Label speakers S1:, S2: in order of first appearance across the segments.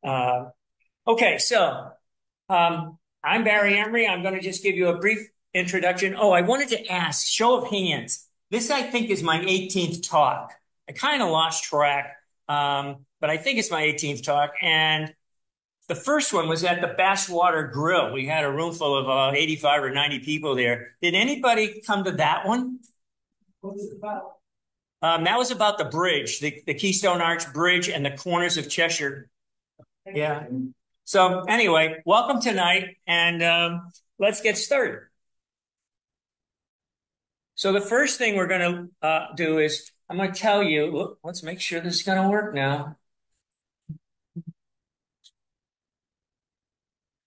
S1: Uh, okay, so I'm Barry Emery. I'm going to just give you a brief introduction. Oh, I wanted to ask, show of hands. This, I think, is my 18th talk. I kind of lost track, but I think it's my 18th talk. And the first one was at the Basswater Grill. We had a room full of 85 or 90 people there. Did anybody come to that one? What was it about? That was about the bridge, the Keystone Arch Bridge and the corners of Cheshire. Yeah. So anyway, welcome tonight, and let's get started. So the first thing we're going to do is I'm going to tell you. Look, let's make sure this is going to work now.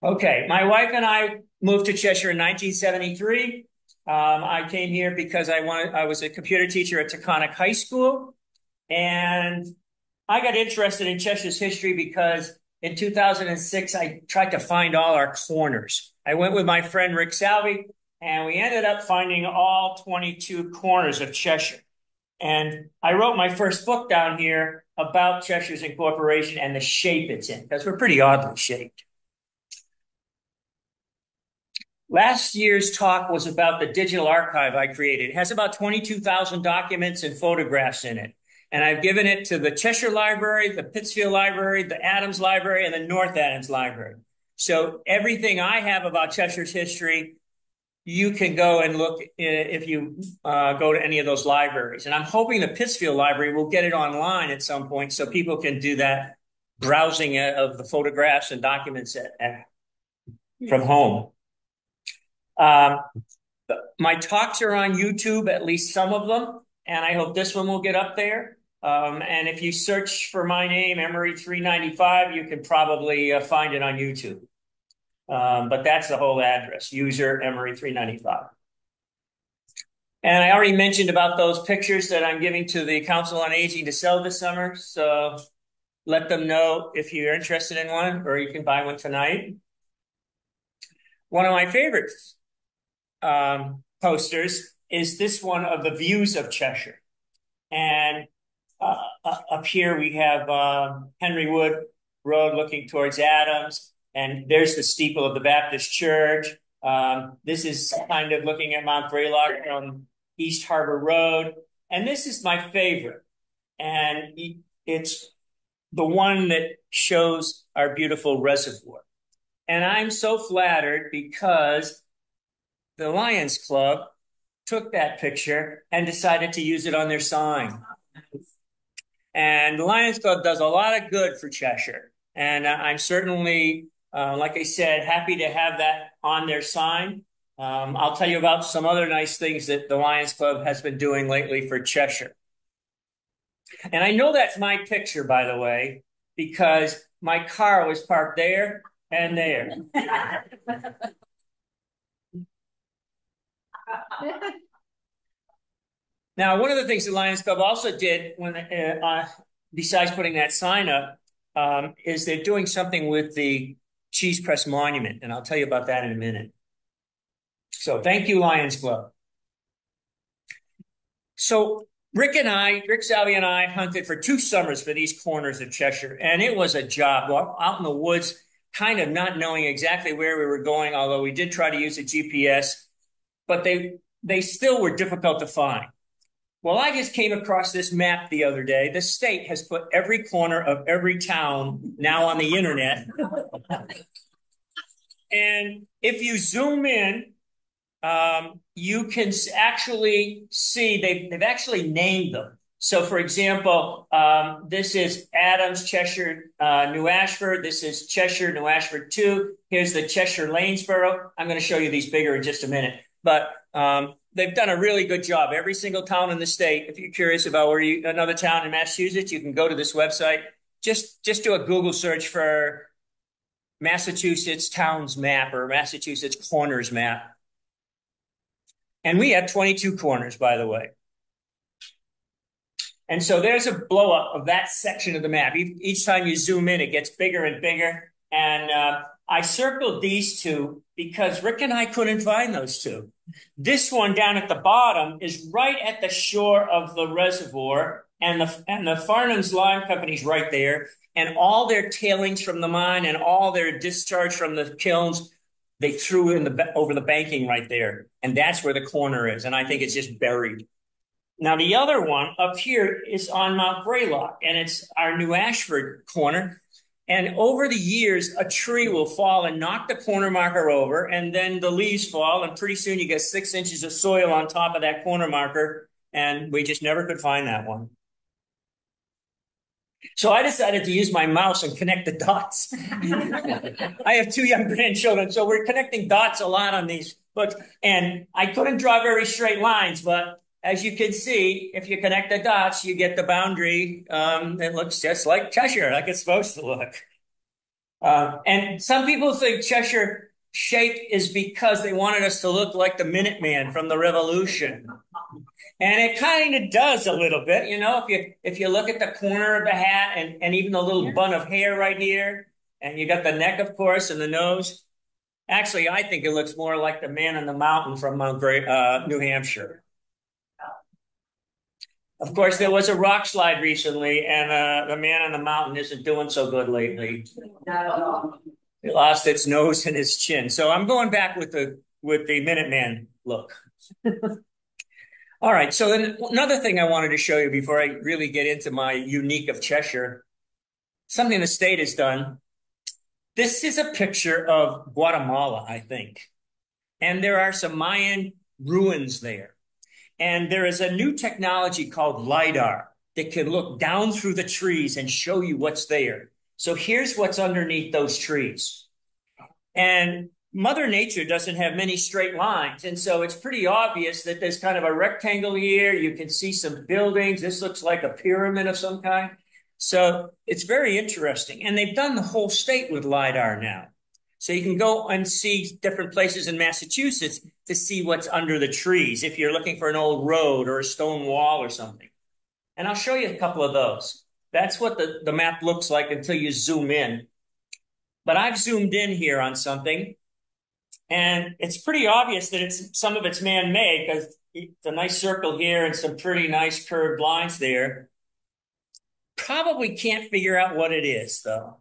S1: Okay, my wife and I moved to Cheshire in 1973. I came here because I was a computer teacher at Taconic High School, and I got interested in Cheshire's history because in 2006, I tried to find all our corners. I went with my friend Rick Salvi, and we ended up finding all 22 corners of Cheshire. And I wrote my first book down here about Cheshire's incorporation and the shape it's in, because we're pretty oddly shaped. Last year's talk was about the digital archive I created. It has about 22,000 documents and photographs in it. And I've given it to the Cheshire Library, the Pittsfield Library, the Adams Library, and the North Adams Library. So everything I have about Cheshire's history, you can go and look if you go to any of those libraries. And I'm hoping the Pittsfield Library will get it online at some point so people can do that browsing of the photographs and documents from home. My talks are on YouTube, at least some of them, and I hope this one will get up there. And if you search for my name, Emery 395, you can probably find it on YouTube. But that's the whole address, user Emery 395. And I already mentioned about those pictures that I'm giving to the Council on Aging to sell this summer. So let them know if you're interested in one, or you can buy one tonight. One of my favorites posters is this one of the views of Cheshire. And up here we have Henry Wood Road looking towards Adams, and there's the steeple of the Baptist Church. This is kind of looking at Mount Greylock from East Harbor Road. And this is my favorite. And it's the one that shows our beautiful reservoir. And I'm so flattered because the Lions Club took that picture and decided to use it on their sign. And the Lions Club does a lot of good for Cheshire. And I'm certainly, like I said, happy to have that on their sign. I'll tell you about some other nice things that the Lions Club has been doing lately for Cheshire. And I know that's my picture, by the way, because my car was parked there and there. Now, one of the things the Lions Club also did when, besides putting that sign up, is they're doing something with the Cheese Press Monument, and I'll tell you about that in a minute. So thank you, Lions Club. So Rick Salvi and I hunted for 2 summers for these corners of Cheshire, and it was a job. Out in the woods, kind of not knowing exactly where we were going, although we did try to use a GPS, but they still were difficult to find. Well, I just came across this map the other day. The state has put every corner of every town now on the internet. And if you zoom in, you can actually see they've actually named them. So, for example, this is Adams, Cheshire, New Ashford. This is Cheshire, New Ashford 2. Here's the Cheshire Lanesborough. I'm going to show you these bigger in just a minute. But they've done a really good job. Every single town in the state, if you're curious about another town in Massachusetts, you can go to this website. Just do a Google search for Massachusetts Towns Map or Massachusetts Corners Map. And we have 22 corners, by the way. And so there's a blow up of that section of the map. Each time you zoom in, it gets bigger and bigger. And I circled these 2 because Rick and I couldn't find those 2. This one down at the bottom is right at the shore of the reservoir. and the Farnham's Lime Company's right there, and all their tailings from the mine and all their discharge from the kilns, they threw in the over the banking right there, and that's where the corner is, and I think it's just buried. Now the other one up here is on Mount Greylock, and it's our New Ashford corner. And over the years, a tree will fall and knock the corner marker over, and then the leaves fall, and pretty soon you get 6 inches of soil on top of that corner marker, and we just never could find that one. So I decided to use my mouse and connect the dots. I have 2 young grandchildren, so we're connecting dots a lot on these books. And I couldn't draw very straight lines, but as you can see, if you connect the dots, you get the boundary. It looks just like Cheshire, like it's supposed to look. And some people think Cheshire shape is because they wanted us to look like the Minuteman from the Revolution. And it kind of does a little bit, you know, if you look at the corner of the hat and even the little bun of hair right here, and you got the neck, of course, and the nose. Actually, I think it looks more like the man in the mountain from New Hampshire. Of course, there was a rock slide recently, and the man in the mountain isn't doing so good lately. It lost its nose and its chin. So I'm going back with the Minuteman look. All right, so then another thing I wanted to show you before I really get into my unique of Cheshire, something the state has done. This is a picture of Guatemala, I think. And there are some Mayan ruins there. And there is a new technology called LiDAR that can look down through the trees and show you what's there. So here's what's underneath those trees. And Mother Nature doesn't have many straight lines. And so it's pretty obvious that there's kind of a rectangle here. You can see some buildings. This looks like a pyramid of some kind. So it's very interesting. And they've done the whole state with LiDAR now. So you can go and see different places in Massachusetts to see what's under the trees if you're looking for an old road or a stone wall or something. And I'll show you a couple of those. That's what the map looks like until you zoom in. But I've zoomed in here on something. And it's pretty obvious that some of it's man-made because it's a nice circle here and some pretty nice curved lines there. Probably can't figure out what it is, though.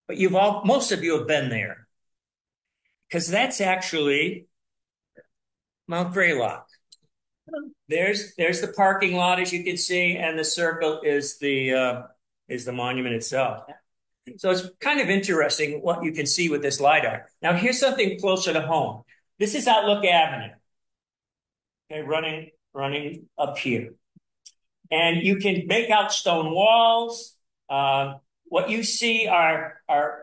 S1: But most of you have been there. Because that's actually Mount Greylock. There's the parking lot, as you can see, and the circle is the monument itself. So it's kind of interesting what you can see with this LiDAR. Now, here's something closer to home. This is Outlook Avenue, okay, running up here. And you can make out stone walls. What you see are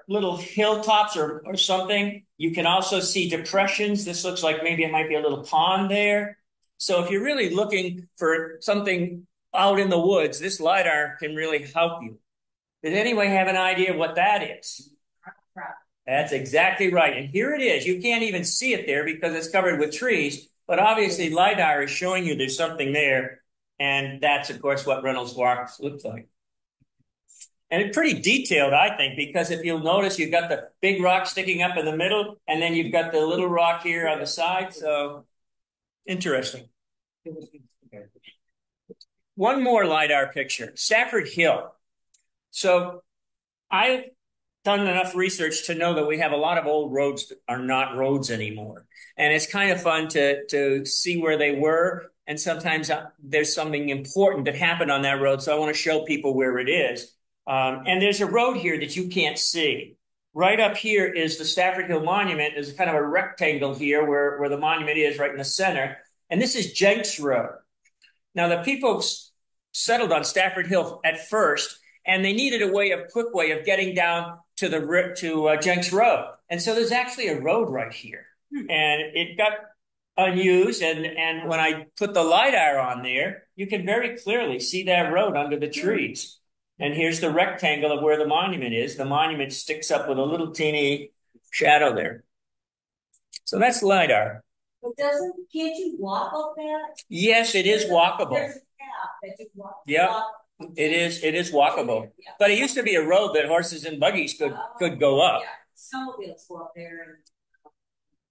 S1: little hilltops or something. You can also see depressions. This looks like maybe it might be a little pond there. So if you're really looking for something out in the woods, this LiDAR can really help you. Does anyone have an idea of what that is? That's exactly right. And here it is. You can't even see it there because it's covered with trees. But obviously, LiDAR is showing you there's something there. And that's, of course, what Reynolds Rock looks like. And it's pretty detailed, I think, because if you'll notice, you've got the big rock sticking up in the middle, and then you've got the little rock here on the side. So interesting. One more LiDAR picture, Stafford Hill. So I've done enough research to know that we have a lot of old roads that are not roads anymore. And it's kind of fun to see where they were. And sometimes there's something important that happened on that road. So I want to show people where it is. And there's a road here that you can't see. Right up here is the Stafford Hill Monument. There's kind of a rectangle here where the monument is right in the center. And this is Jenks Road. Now, the people settled on Stafford Hill at first, and they needed a quick way of getting down to Jenks Road. And so there's actually a road right here. And it got unused. And when I put the LiDAR on there, you can very clearly see that road under the trees. And here's the rectangle of where the monument is. The monument sticks up with a little teeny shadow there. So that's LiDAR.
S2: But can't you walk up that?
S1: Yes, it is walkable.
S2: There's a path that you walk.
S1: Yeah. It is walkable, yeah. But it used to be a road that horses and buggies could go up.
S2: Yeah, snowmobiles go up there, and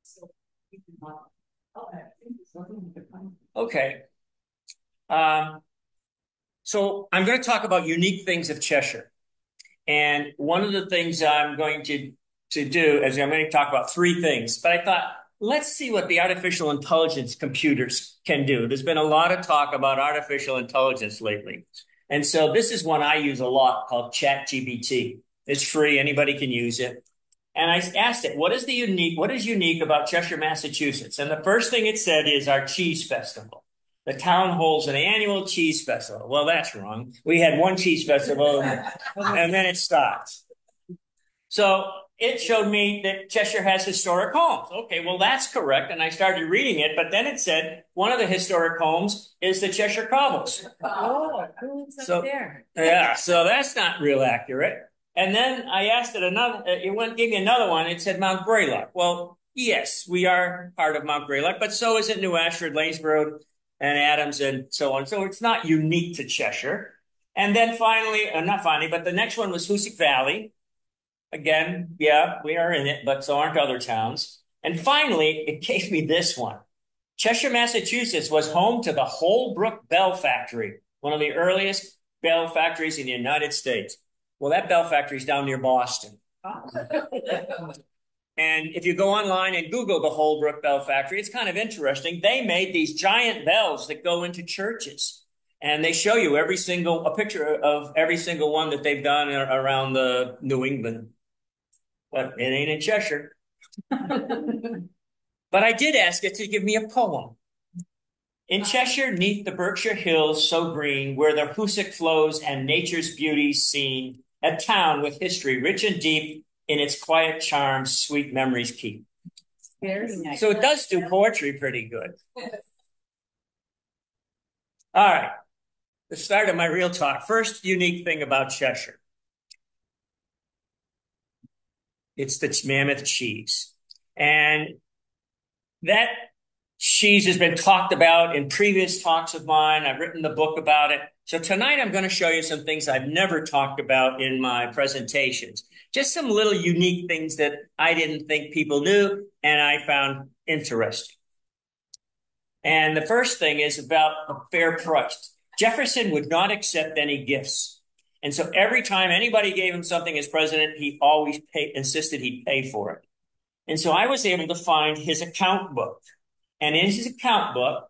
S2: so you can walk. Okay.
S1: So I'm going to talk about unique things of Cheshire. And one of the things I'm going to do is I'm going to talk about three things. But I thought, let's see what the artificial intelligence computers can do. There's been a lot of talk about artificial intelligence lately. And so this is one I use a lot called ChatGPT. It's free, anybody can use it. And I asked it, what is unique about Cheshire, Massachusetts? And the first thing it said is our cheese festival. The town holds an annual cheese festival. Well, that's wrong. We had one cheese festival and then it stopped. So it showed me that Cheshire has historic homes. Okay, well, that's correct. And I started reading it, but then it said one of the historic homes is the Cheshire Cobbles.
S2: Oh, who's up there?
S1: Yeah, so that's not real accurate. And then I asked it gave me another one. It said Mount Greylock. Well, yes, we are part of Mount Greylock, but so is it New Ashford, Lanesborough, and Adams, and so on. So it's not unique to Cheshire. And then finally, not finally, but the next one was Hoosick Valley. Again, yeah, we are in it, but so aren't other towns. And finally, it gave me this one. Cheshire, Massachusetts was home to the Holbrook Bell Factory, one of the earliest bell factories in the United States. Well, that bell factory is down near Boston. And if you go online and Google the Holbrook Bell Factory, it's kind of interesting. They made these giant bells that go into churches. And they show you a picture of every single one that they've done around the New England. But it ain't in Cheshire. But I did ask it to give me a poem. In Cheshire, neath the Berkshire hills so green, where the Hoosick flows and nature's beauties seen, a town with history rich and deep, in its quiet charms, sweet memories keep.
S2: Very nice.
S1: So it does do poetry pretty good. All right, the start of my real talk. First unique thing about Cheshire. It's the Mammoth cheese. And that cheese has been talked about in previous talks of mine. I've written the book about it. So tonight I'm going to show you some things I've never talked about in my presentations. Just some little unique things that I didn't think people knew and I found interesting. And the first thing is about a fair price. Jefferson would not accept any gifts. And so every time anybody gave him something as president, he always insisted he'd pay for it. And so I was able to find his account book. And in his account book,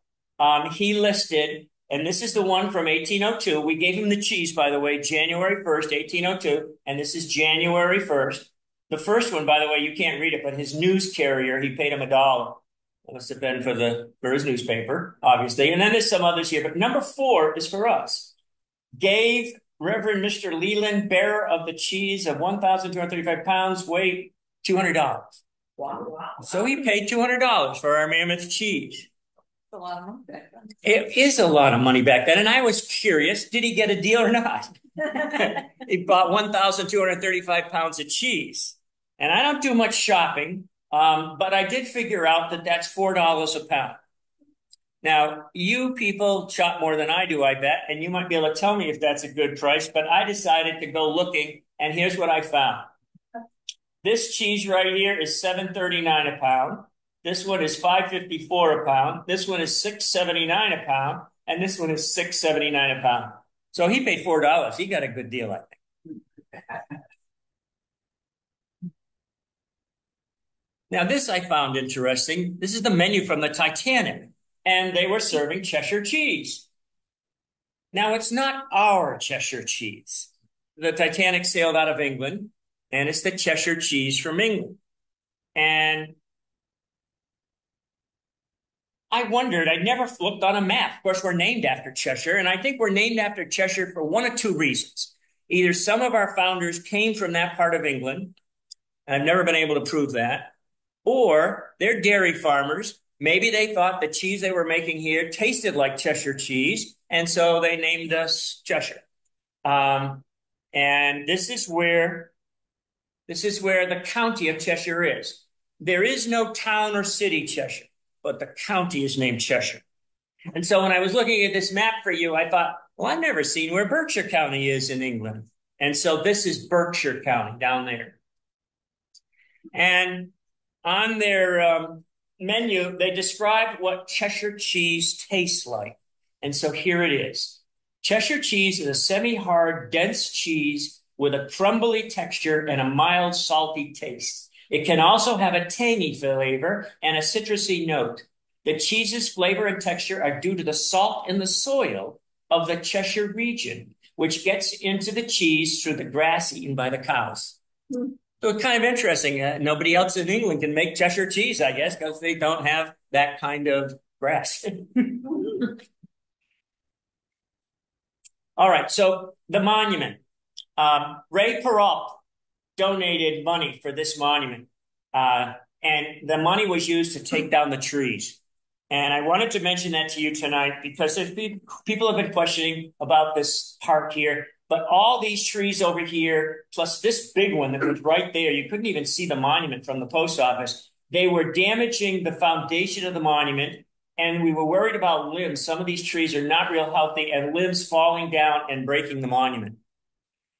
S1: he listed, and this is the one from 1802. We gave him the cheese, by the way, January 1st, 1802. And this is January 1st. The first one, by the way, you can't read it, but his news carrier, he paid him $1. That must have been for his newspaper, obviously. And then there's some others here. But number 4 is for us. Gave Reverend Mr. Leland, bearer of the cheese of 1,235 pounds, weight $200.
S2: Wow.
S1: So he paid $200 for our Mammoth cheese.
S2: A lot of money back then.
S1: It is a lot of money back then. And I was curious, did he get a deal or not? He bought 1,235 pounds of cheese. And I don't do much shopping, but I did figure out that that's $4 a pound. Now, you people shop more than I do, I bet, and you might be able to tell me if that's a good price, but I decided to go looking, and here's what I found. This cheese right here is $7.39 a pound. This one is $5.54 a pound. This one is $6.79 a pound, and this one is $6.79 a pound. So he paid $4. He got a good deal, I think. Now, this I found interesting. This is the menu from the Titanic, and they were serving Cheshire cheese. Now, it's not our Cheshire cheese. The Titanic sailed out of England, and it's the Cheshire cheese from England. And I wondered, I never looked on a map. Of course, we're named after Cheshire, and I think we're named after Cheshire for one of two reasons. Either some of our founders came from that part of England, and I've never been able to prove that, or they're dairy farmers. Maybe they thought the cheese they were making here tasted like Cheshire cheese, and so they named us Cheshire. And this is where the county of Cheshire is. There is no town or city Cheshire, but the county is named Cheshire. And so when I was looking at this map for you, I thought, well, I've never seen where Berkshire County is in England. And so this is Berkshire County down there. And on their menu, they described what Cheshire cheese tastes like. And so here it is. Cheshire cheese is a semi-hard, dense cheese with a crumbly texture and a mild, salty taste. It can also have a tangy flavor and a citrusy note. The cheese's flavor and texture are due to the salt in the soil of the Cheshire region, which gets into the cheese through the grass eaten by the cows. So it's kind of interesting. Nobody else in England can make Cheshire cheese, I guess, because they don't have that kind of grass. All right, so the monument. Ray Peralt donated money for this monument, and the money was used to take down the trees. And I wanted to mention that to you tonight because people have been questioning about this park here. But all these trees over here, plus this big one that was right there, you couldn't even see the monument from the post office. They were damaging the foundation of the monument, and we were worried about limbs. Some of these trees are not real healthy, and limbs falling down and breaking the monument.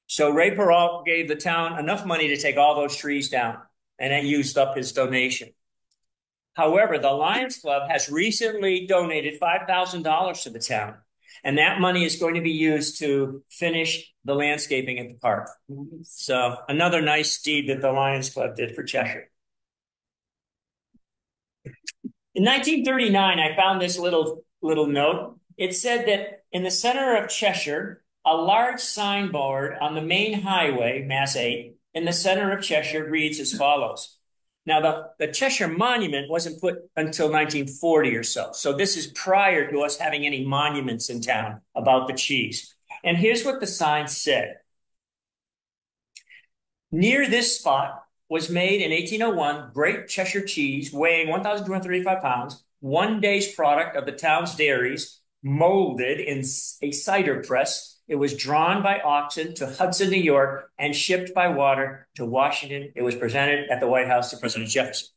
S1: So Ray Peralt gave the town enough money to take all those trees down, and that used up his donation. However, the Lions Club has recently donated $5,000 to the town, and that money is going to be used to finish the landscaping at the park. So another nice deed that the Lions Club did for Cheshire. In 1939, I found this little note. It said that in the center of Cheshire, a large signboard on the main highway, Mass 8, in the center of Cheshire reads as follows. Now, the Cheshire Monument wasn't put until 1940 or so. So this is prior to us having any monuments in town about the cheese. And here's what the sign said. Near this spot was made in 1801 Great Cheshire cheese weighing 1,235 pounds, one day's product of the town's dairies, molded in a cider press. It was drawn by oxen to Hudson, New York, and shipped by water to Washington. It was presented at the White House to President Jefferson.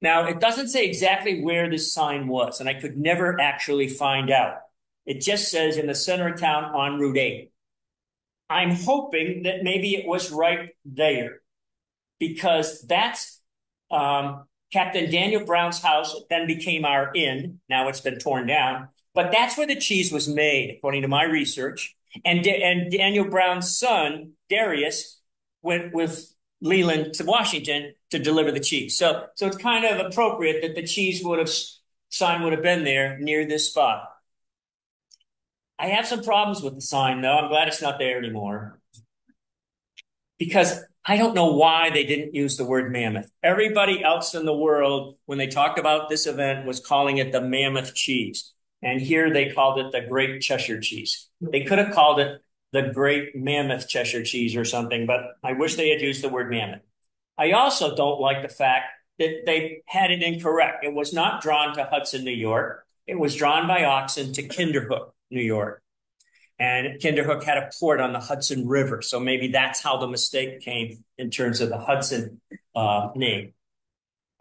S1: Now, it doesn't say exactly where this sign was, and I could never actually find out. It just says in the center of town on Route 8. I'm hoping that maybe it was right there because that's Captain Daniel Brown's house. It then became our inn. Now it's been torn down. But that's where the cheese was made, according to my research. And Daniel Brown's son, Darius, went with Leland to Washington to deliver the cheese. So it's kind of appropriate that the sign would have been there near this spot. I have some problems with the sign, though. I'm glad it's not there anymore. Because I don't know why they didn't use the word mammoth. Everybody else in the world, when they talked about this event, was calling it the mammoth cheese. And here they called it the Great Cheshire cheese. They could have called it the Great Mammoth Cheshire cheese or something, but I wish they had used the word mammoth. I also don't like the fact that they had it incorrect. It was not drawn to Hudson, New York. It was drawn by oxen to Kinderhook, New York. And Kinderhook had a port on the Hudson River. So maybe that's how the mistake came in terms of the Hudson name.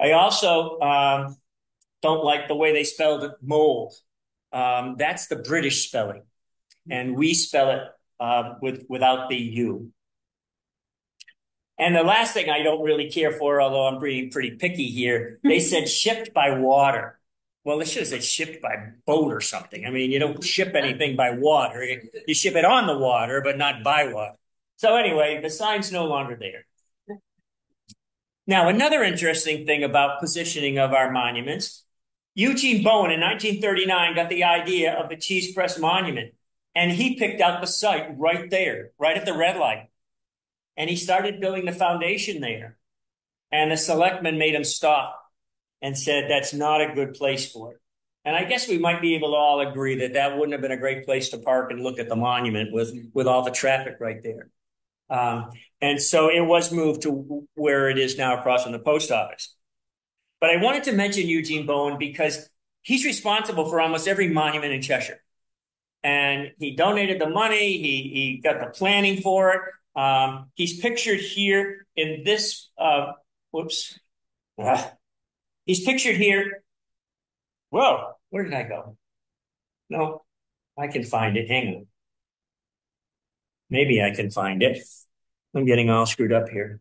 S1: I also don't like the way they spelled it, mold. That's the British spelling. And we spell it without the U. And the last thing I don't really care for, although I'm being pretty picky here, they said shipped by water. Well, they should have said shipped by boat or something. I mean, you don't ship anything by water. You ship it on the water, but not by water. So anyway, the sign's no longer there. Now, another interesting thing about positioning of our monuments, Eugene Bowen in 1939 got the idea of the Cheese Press Monument, and he picked out the site right there, right at the red light. And he started building the foundation there. And the selectmen made him stop and said, that's not a good place for it. And I guess we might be able to all agree that that wouldn't have been a great place to park and look at the monument with all the traffic right there. And so it was moved to where it is now across from the post office. But I wanted to mention Eugene Bowen because he's responsible for almost every monument in Cheshire. And he donated the money. He got the planning for it. He's pictured here in this, he's pictured here. Whoa, where did I go? No, I can find it. Hang on. Maybe I can find it. I'm getting all screwed up here.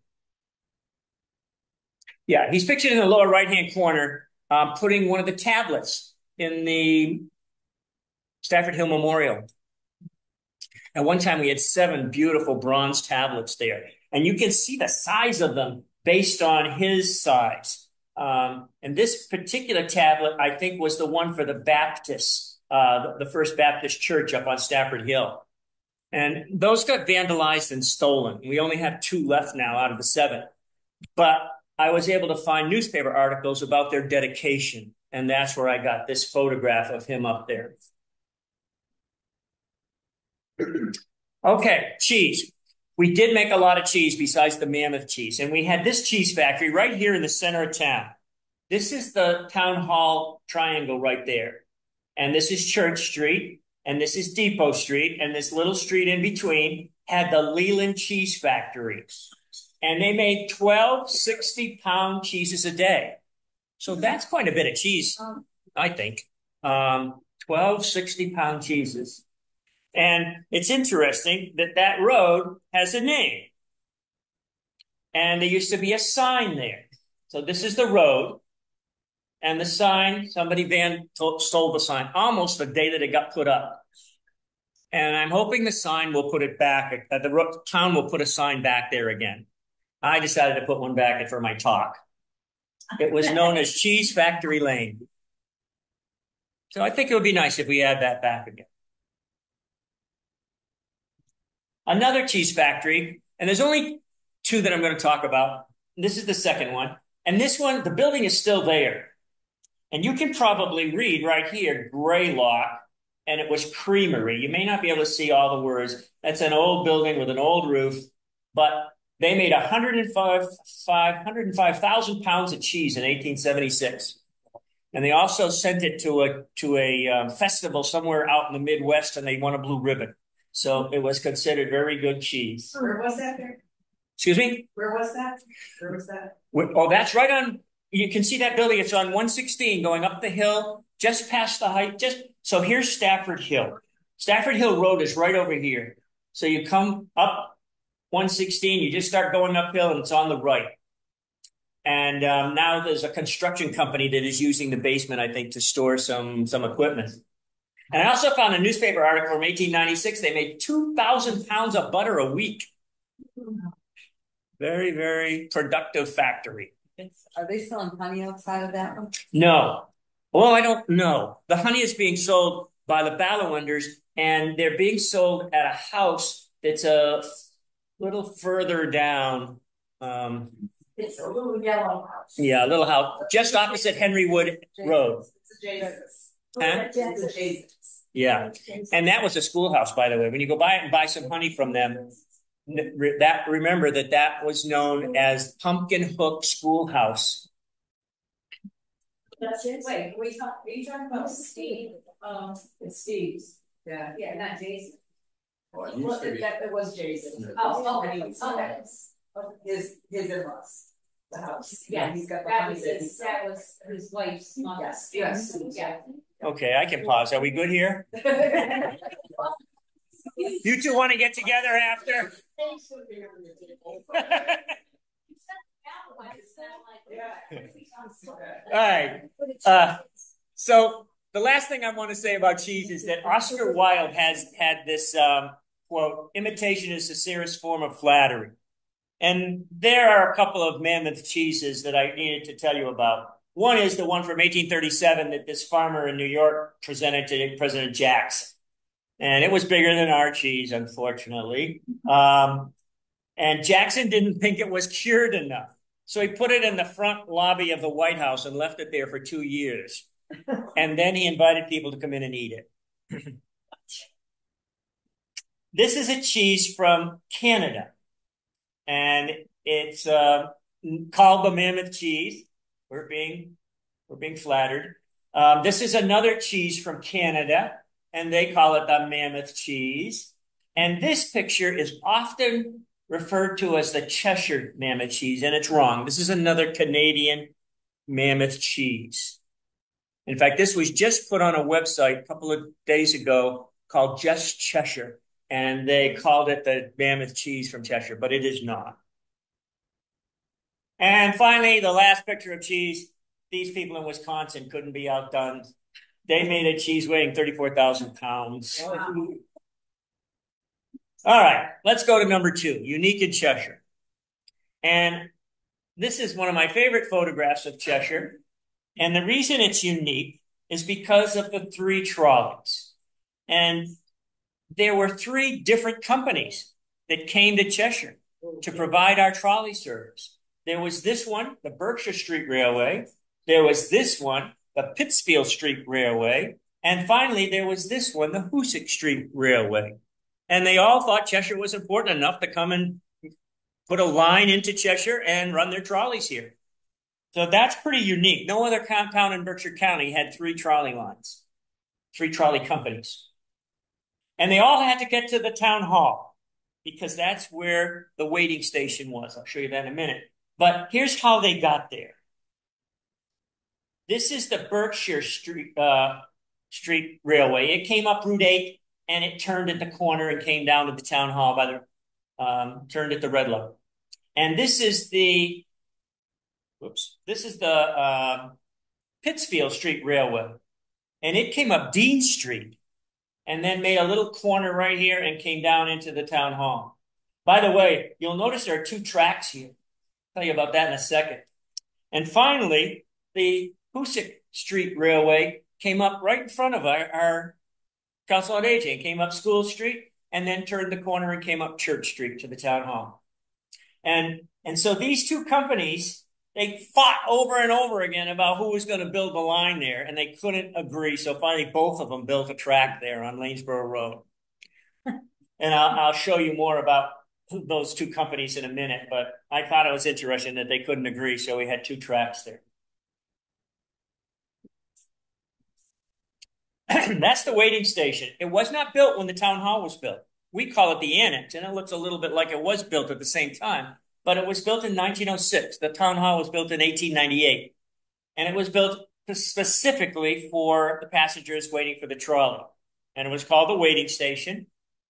S1: Yeah, he's pictured in the lower right-hand corner, putting one of the tablets in the Stafford Hill Memorial. At one time, we had 7 beautiful bronze tablets there, and you can see the size of them based on his size. And this particular tablet, I think, was the one for the Baptists, the First Baptist Church up on Stafford Hill. And those got vandalized and stolen. We only have 2 left now out of the 7. But I was able to find newspaper articles about their dedication, and that's where I got this photograph of him up there. Okay, cheese. We did make a lot of cheese besides the Mammoth cheese, and we had this cheese factory right here in the center of town. This is the town hall triangle right there. And this is Church Street, and this is Depot Street, and this little street in between had the Leland Cheese Factory. And they made 12 60-pound cheeses a day. So that's quite a bit of cheese, I think. 12 60-pound cheeses. And it's interesting that that road has a name. And there used to be a sign there. So this is the road. And the sign, somebody stole the sign almost the day that it got put up. And I'm hoping the sign will put it back. The town will put a sign back there again. I decided to put one back for my talk. It was known as Cheese Factory Lane. So I think it would be nice if we add that back again. Another cheese factory, and there's only 2 that I'm going to talk about. This is the second one. And this one, the building is still there. And you can probably read right here, Greylock, and it was Creamery. You may not be able to see all the words. That's an old building with an old roof, but they made 105,000 pounds of cheese in 1876. And they also sent it to a festival somewhere out in the Midwest, and they won a blue ribbon. So it was considered very good cheese.
S2: Where was that there?
S1: Excuse me?
S2: Where was that? Where was that?
S1: Oh, that's right on. You can see that building. It's on 116 going up the hill, just past the height. So here's Stafford Hill. Stafford Hill Road is right over here. So you come up 116, you just start going uphill, and it's on the right. And now there's a construction company that is using the basement, I think, to store some equipment. And I also found a newspaper article from 1896. They made 2,000 pounds of butter a week. Very, very productive factory.
S2: Are they selling honey outside of that one?
S1: No. Well, I don't know. The honey is being sold by the Ballawanders, and they're being sold at a house that's a little further down.
S2: It's a little yellow house.
S1: Yeah, a little house just opposite Henry Wood Road.
S2: It's a Jesus.
S1: Huh?
S2: It's a Jesus.
S1: Yeah. And that was a schoolhouse, by the way. When you go by it and buy some honey from them, remember that was known as Pumpkin Hook Schoolhouse.
S2: That's it. Wait, are you talking about Steve? It's Steve's. Yeah. Yeah, not Jason. Well, it was Jason. Oh, okay. His in-laws. The house. Yeah, he's got the that was his wife's mom. Yes. Yeah.
S1: Okay, I can pause. Are we good here? You 2 want to get together after? All right. So the last thing I want to say about cheese is that Oscar Wilde has had this quote, imitation is the sincerest form of flattery. And there are a couple of mammoth cheeses that I needed to tell you about. One is the one from 1837 that this farmer in New York presented to President Jackson. And it was bigger than our cheese, unfortunately. And Jackson didn't think it was cured enough. So he put it in the front lobby of the White House and left it there for 2 years. And then he invited people to come in and eat it. This is a cheese from Canada. And it's called the Mammoth cheese. We're being flattered. This is another cheese from Canada, and they call it the Mammoth cheese. And this picture is often referred to as the Cheshire Mammoth cheese, and it's wrong. This is another Canadian Mammoth cheese. In fact, this was just put on a website a couple of days ago called Just Cheshire, and they called it the Mammoth cheese from Cheshire, but it is not. And finally, the last picture of cheese. These people in Wisconsin couldn't be outdone. They made a cheese weighing 34,000 pounds. Wow. All right, let's go to number 2, unique in Cheshire. And this is one of my favorite photographs of Cheshire. And the reason it's unique is because of the 3 trolleys. And there were 3 different companies that came to Cheshire to provide our trolley service. There was this one, the Berkshire Street Railway. There was this one, the Pittsfield Street Railway. And finally, there was this one, the Hoosick Street Railway. And they all thought Cheshire was important enough to come and put a line into Cheshire and run their trolleys here. So that's pretty unique. No other compound in Berkshire County had 3 trolley lines, 3 trolley companies. And they all had to get to the town hall because that's where the waiting station was. I'll show you that in a minute. But here's how they got there. This is the Berkshire Street Railway. It came up Route 8 and it turned at the corner and came down to the town hall by the turned at the red light. And this is the Pittsfield Street Railway. And it came up Dean Street and then made a little corner right here and came down into the town hall. By the way, you'll notice there are 2 tracks here. I'll tell you about that in a second. And finally, the Hoosick Street Railway came up right in front of our Council on Aging, came up School Street and then turned the corner and came up Church Street to the town hall. And so these 2 companies, they fought over and over again about who was going to build the line there, and they couldn't agree. So finally, both of them built a track there on Lanesboro Road. And I'll show you more about those 2 companies in a minute, but I thought it was interesting that they couldn't agree, so we had 2 tracks there. That's the waiting station. It was not built when the town hall was built. We call it the annex, and it looks a little bit like it was built at the same time. But it was built in 1906. The town hall was built in 1898. And it was built specifically for the passengers waiting for the trolley. And it was called the waiting station.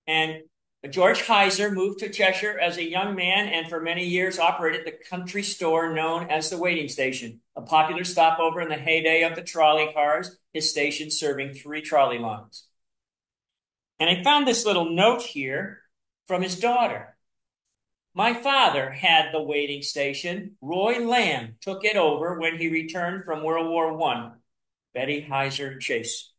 S1: And George Heiser moved to Cheshire as a young man and for many years operated the country store known as the waiting station, a popular stopover in the heyday of the trolley cars, his station serving 3 trolley lines. And I found this little note here from his daughter. My father had the waiting station. Roy Lamb took it over when he returned from World War I. Betty Heiser Chase.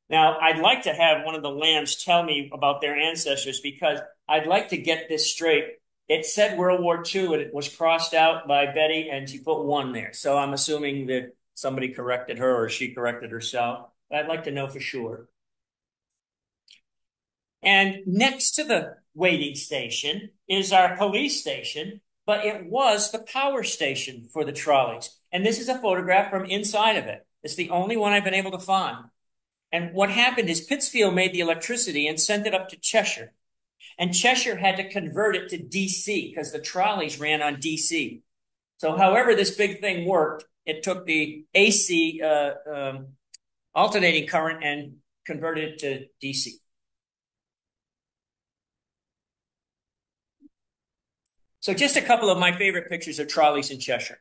S1: Now, I'd like to have one of the Lambs tell me about their ancestors because I'd like to get this straight. It said World War II and it was crossed out by Betty and she put 1 there. So I'm assuming that somebody corrected her or she corrected herself. But I'd like to know for sure. And next to the waiting station is our police station, but it was the power station for the trolleys. And this is a photograph from inside of it. It's the only one I've been able to find. And what happened is Pittsfield made the electricity and sent it up to Cheshire. And Cheshire had to convert it to DC because the trolleys ran on DC. So however this big thing worked, it took the AC alternating current and converted it to DC. So just a couple of my favorite pictures of trolleys in Cheshire.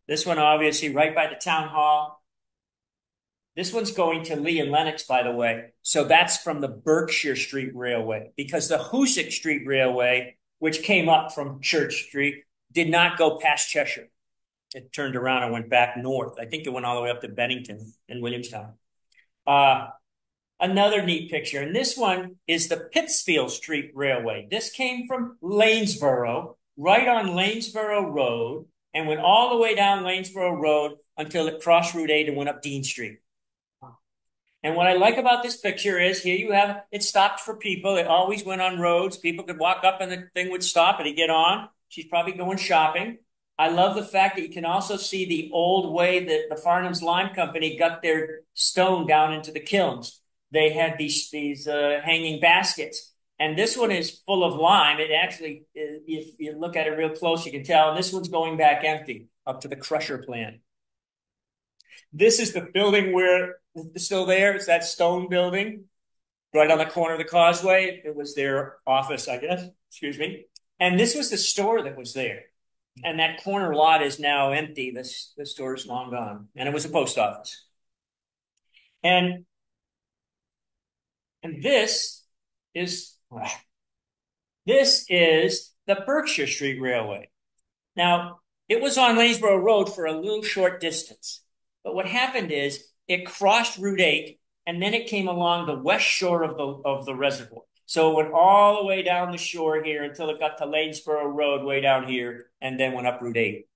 S1: This one, obviously, right by the town hall. This one's going to Lee and Lenox, by the way. So that's from the Berkshire Street Railway because the Hoosick Street Railway, which came up from Church Street, did not go past Cheshire. It turned around and went back north. I think it went all the way up to Bennington and Williamstown. Another neat picture, and this one is the Pittsfield Street Railway. This came from Lanesboro, right on Lanesboro Road, and went all the way down Lanesboro Road until it crossed Route 8 and went up Dean Street. And what I like about this picture is here you have, it stopped for people. It always went on roads. People could walk up and the thing would stop and he'd get on. She's probably going shopping. I love the fact that you can also see the old way that the Farnham's Lime Company got their stone down into the kilns. They had these hanging baskets. And this one is full of lime. It actually, if you look at it real close, you can tell. And this one's going back empty up to the crusher plant. This is the building where it's still there. It's that stone building right on the corner of the causeway. It was their office, I guess. Excuse me. And this was the store that was there. And that corner lot is now empty. The store is long gone. And it was a post office. And this this is the Berkshire Street Railway. Now, it was on Lanesboro Road for a little short distance. But what happened is it crossed Route 8 and then it came along the west shore of the reservoir. So it went all the way down the shore here until it got to Lanesboro Road way down here and then went up Route 8.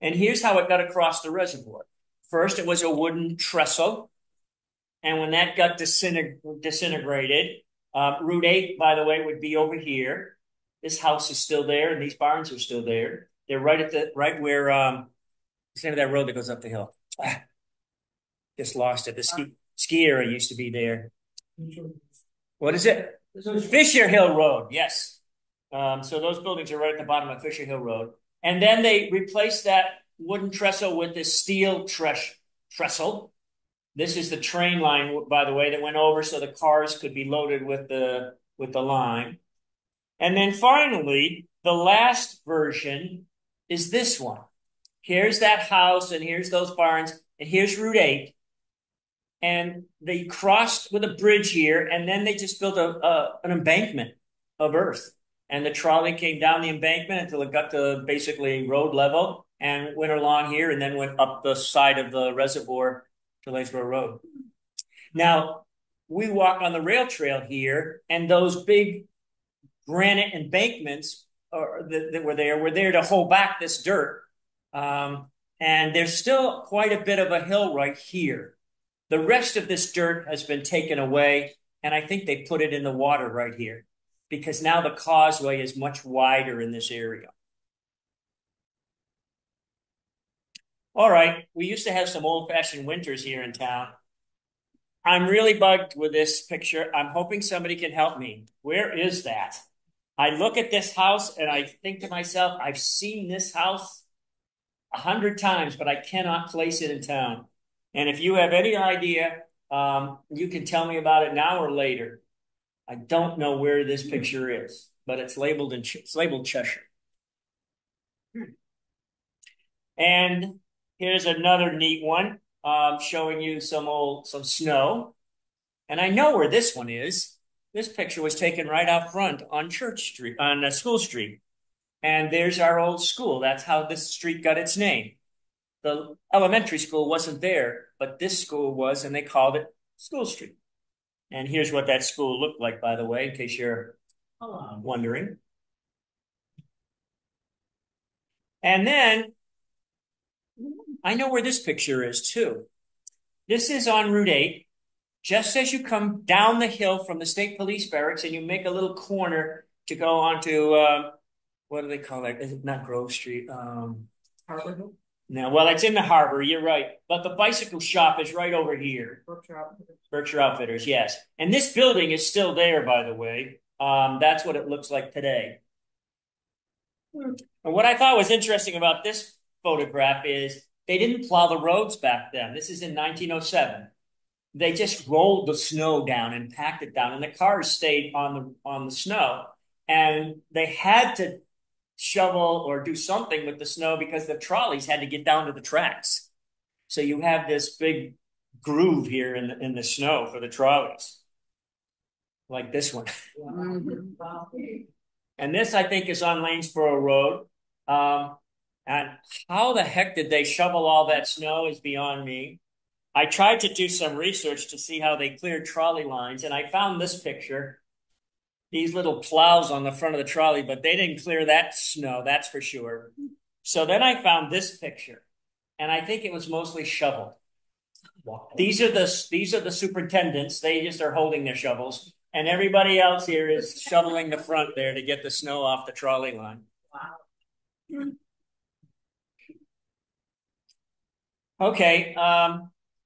S1: And here's how it got across the reservoir. First, it was a wooden trestle. And when that got disintegrated, Route 8, by the way, would be over here. This house is still there, and these barns are still there. They're right where what's the name of that road that goes up the hill? Just lost it. The ski area used to be there. What is it? Fisher Hill Road. Yes. So those buildings are right at the bottom of Fisher Hill Road. And then they replaced that wooden trestle with this steel trestle. This is the train line, by the way, that went over so the cars could be loaded with the line. And then finally, the last version is this one. Here's that house, and here's those barns, and here's Route 8. And they crossed with a bridge here, and then they just built an embankment of earth. And the trolley came down the embankment until it got to basically road level and went along here and then went up the side of the reservoir to Lanesboro Road. Now, we walk on the rail trail here, and those big granite embankments that were there to hold back this dirt. And there's still quite a bit of a hill right here. The rest of this dirt has been taken away, and I think they put it in the water right here because now the causeway is much wider in this area. All right, we used to have some old-fashioned winters here in town. I'm really bugged with this picture. I'm hoping somebody can help me. Where is that? I look at this house and I think to myself, I've seen this house 100 times, but I cannot place it in town. And if you have any idea, you can tell me about it now or later. I don't know where this picture is, but it's labeled Cheshire. And here's another neat one showing you some snow. And I know where this one is. This picture was taken right out front on School Street. And there's our old school. That's how this street got its name. The elementary school wasn't there, but this school was, and they called it School Street. And here's what that school looked like, by the way, in case you're wondering. And then I know where this picture is too. This is on Route 8. Just as you come down the hill from the state police barracks and you make a little corner to go onto, what do they call it? Is it not Grove Street?
S2: Harbor Hill?
S1: No, well, it's in the harbor. You're right. But the bicycle shop is right over here. Berkshire Outfitters, yes. And this building is still there, by the way. That's what it looks like today. And what I thought was interesting about this photograph is they didn't plow the roads back then. This is in 1907. They just rolled the snow down and packed it down, and the cars stayed on the snow. And they had to shovel or do something with the snow because the trolleys had to get down to the tracks. So you have this big groove here in the snow for the trolleys, like this one. And this, I think, is on Lanesboro Road. And how the heck did they shovel all that snow is beyond me. I tried to do some research to see how they cleared trolley lines, and I found this picture. These little plows on the front of the trolley, but they didn't clear that snow, that's for sure. So then I found this picture, and I think it was mostly shoveled. These are the superintendents. They just are holding their shovels, and everybody else here is shoveling the front there to get the snow off the trolley line. Wow. Okay.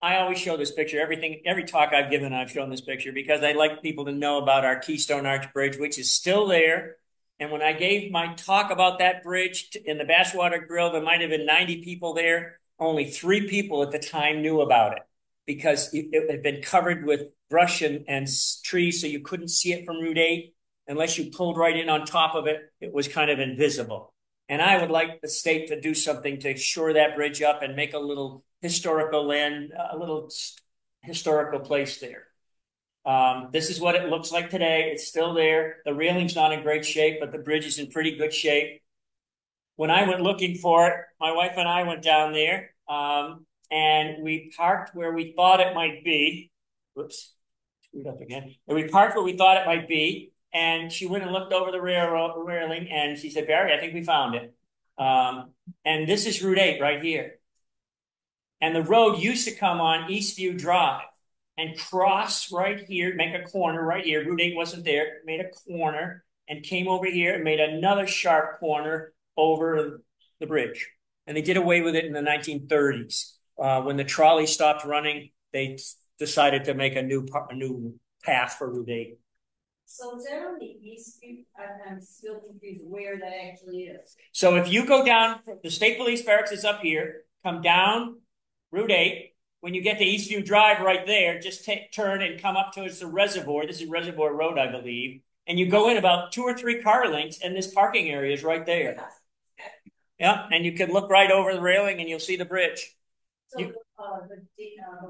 S1: I always show this picture. Every talk I've given, I've shown this picture because I like people to know about our Keystone Arch Bridge, which is still there. And when I gave my talk about that bridge in the Basswater Grill, there might have been 90 people there. Only 3 people at the time knew about it because it had been covered with brush and trees, so you couldn't see it from Route 8. Unless you pulled right in on top of it, it was kind of invisible. And I would like the state to do something to shore that bridge up and make a little historical place there. This is what it looks like today. It's still there. The railing's not in great shape, but the bridge is in pretty good shape. When I went looking for it, my wife and I went down there, and we parked where we thought it might be. Whoops, screwed up again. And we parked where we thought it might be, and she went and looked over the railing, and she said, "Barry, I think we found it." And this is Route 8 right here. And the road used to come on Eastview Drive and cross right here, make a corner right here. Route 8 wasn't there, made a corner and came over here and made another sharp corner over the bridge. And they did away with it in the 1930s. When the trolley stopped running, they decided to make a new path for Route 8.
S2: So is that on the Eastview? I'm still confused where that actually is.
S1: So if you go down, the State Police Barracks is up here, come down Route 8. When you get to Eastview Drive right there, just turn and come up towards the reservoir. This is Reservoir Road, I believe. And you go in about 2 or 3 car lengths, and this parking area is right there. Yeah, and you can look right over the railing, and you'll see the bridge.
S2: So the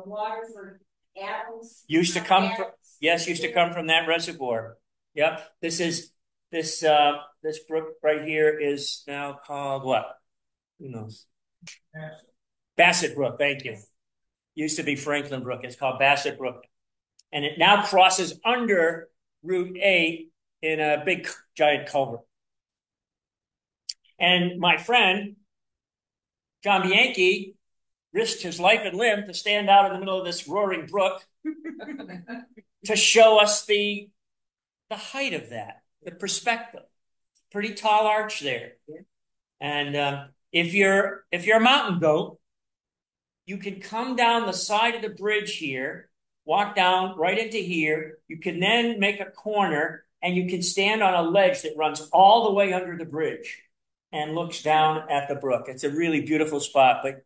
S2: water for Adams
S1: used to come from, yes, used to come from that reservoir. Yep. This brook right here is now called what? Who knows? Bassett Brook. Thank you. Used to be Franklin Brook. It's called Bassett Brook. And it now crosses under Route 8 in a big giant culvert. And my friend, John Bianchi, risked his life and limb to stand out in the middle of this roaring brook to show us the height of that, the perspective. Pretty tall arch there. And if you're a mountain goat, you can come down the side of the bridge here, walk down right into here. You can then make a corner, and you can stand on a ledge that runs all the way under the bridge and looks down at the brook. It's a really beautiful spot, but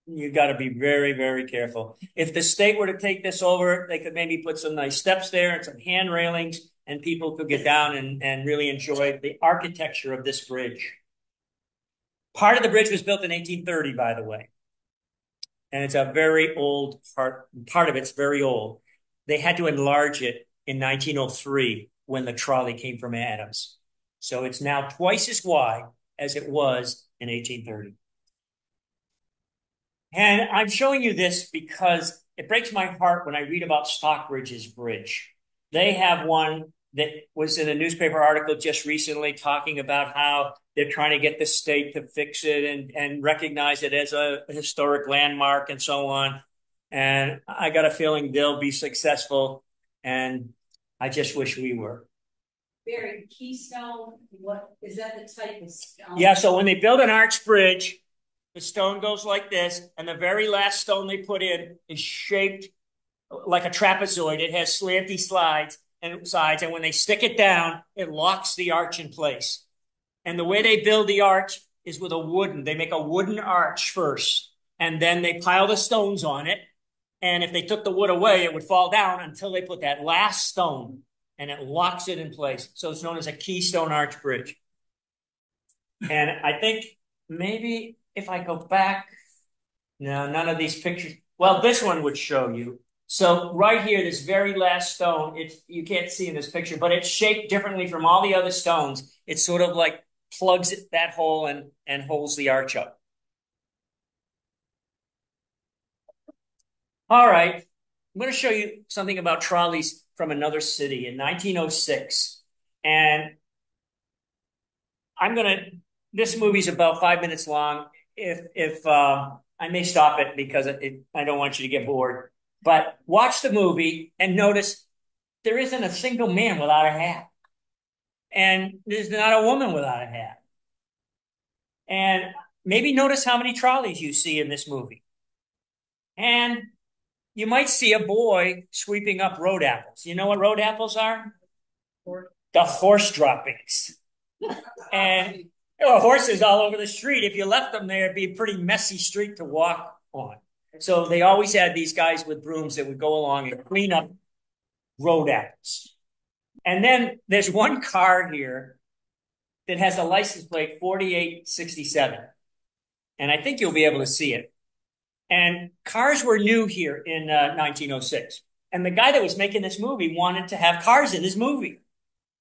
S1: you got to be very, very careful. If the state were to take this over, they could maybe put some nice steps there and some hand railings, and people could get down and really enjoy the architecture of this bridge. Part of the bridge was built in 1830, by the way. And it's a very old part. Part of it's very old. They had to enlarge it in 1903 when the trolley came from Adams. So it's now twice as wide as it was in 1830. And I'm showing you this because it breaks my heart when I read about Stockbridge's bridge. They have one that was in a newspaper article just recently talking about how they're trying to get the state to fix it and recognize it as a historic landmark and so on. And I got a feeling they'll be successful, and I just wish we were.
S2: Barry, Keystone, what is that the type of stone?
S1: Yeah, so when they build an arch bridge, the stone goes like this, and the very last stone they put in is shaped like a trapezoid. It has slanty sides, and when they stick it down, it locks the arch in place. And the way they build the arch is with they make a wooden arch first, and then they pile the stones on it. And if they took the wood away, it would fall down until they put that last stone, and it locks it in place. So it's known as a Keystone Arch Bridge. And I think maybe if I go back, no, none of these pictures. Well, this one would show you. So right here, this very last stone, you can't see in this picture, but it's shaped differently from all the other stones. It sort of like plugs that hole and holds the arch up. All right, I'm going to show you something about trolleys from another city in 1906. And this movie's about 5 minutes long. If I may stop it because I don't want you to get bored. But watch the movie and notice there isn't a single man without a hat. And there's not a woman without a hat. And maybe notice how many trolleys you see in this movie. And you might see a boy sweeping up road apples. You know what road apples are? The horse droppings. And there were horses all over the street. If you left them there, it'd be a pretty messy street to walk on. So they always had these guys with brooms that would go along and clean up road apples. And then there's one car here that has a license plate 4867. And I think you'll be able to see it. And cars were new here in 1906. And the guy that was making this movie wanted to have cars in his movie.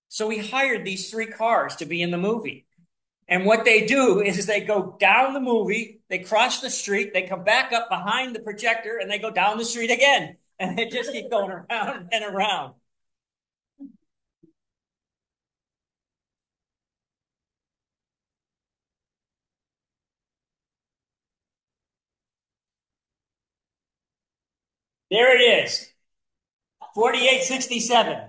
S1: So he hired these 3 cars to be in the movie. And what they do is they go down the movie, they cross the street, they come back up behind the projector, and they go down the street again. And they just keep going around and around. There it is, 4867.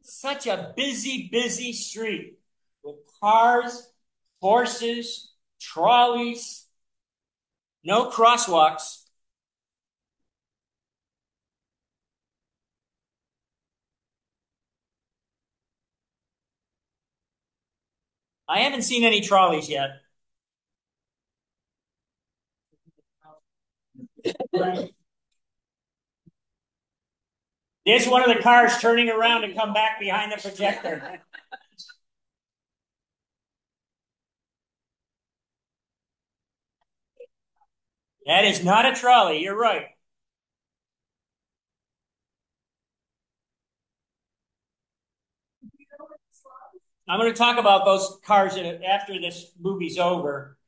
S1: Such a busy, busy street with cars, horses, trolleys, no crosswalks. I haven't seen any trolleys yet. There's one of the cars turning around to come back behind the projector. That is not a trolley. You're right. I'm going to talk about those cars after this movie's over.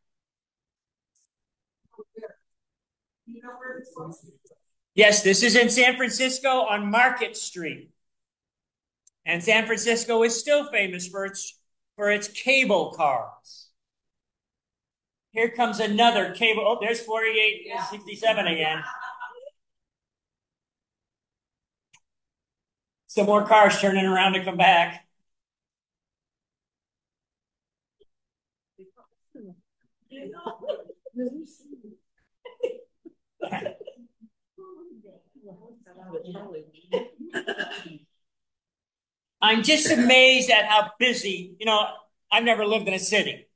S1: Yes, this is in San Francisco on Market Street. And San Francisco is still famous for its cable cars. Here comes another cable. Oh, there's 4867 again. Some more cars turning around to come back. I'm just amazed at how busy, I've never lived in a city.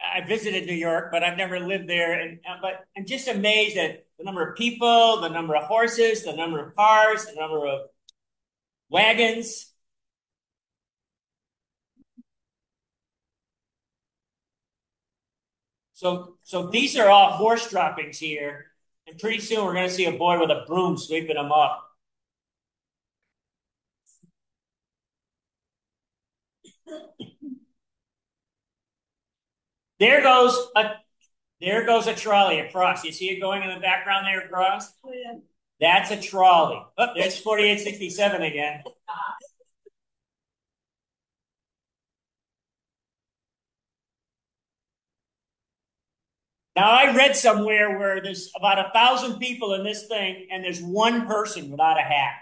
S1: I visited New York, but I've never lived there. But I'm just amazed at the number of people, the number of horses, the number of cars, the number of wagons. So these are all horse droppings here. And pretty soon we're going to see a boy with a broom sweeping them up. There goes a trolley across. You see it going in the background there across? Oh, yeah. That's a trolley. Oh, there's 4867 again. Now, I read somewhere where there's about 1,000 people in this thing, and there's one person without a hat.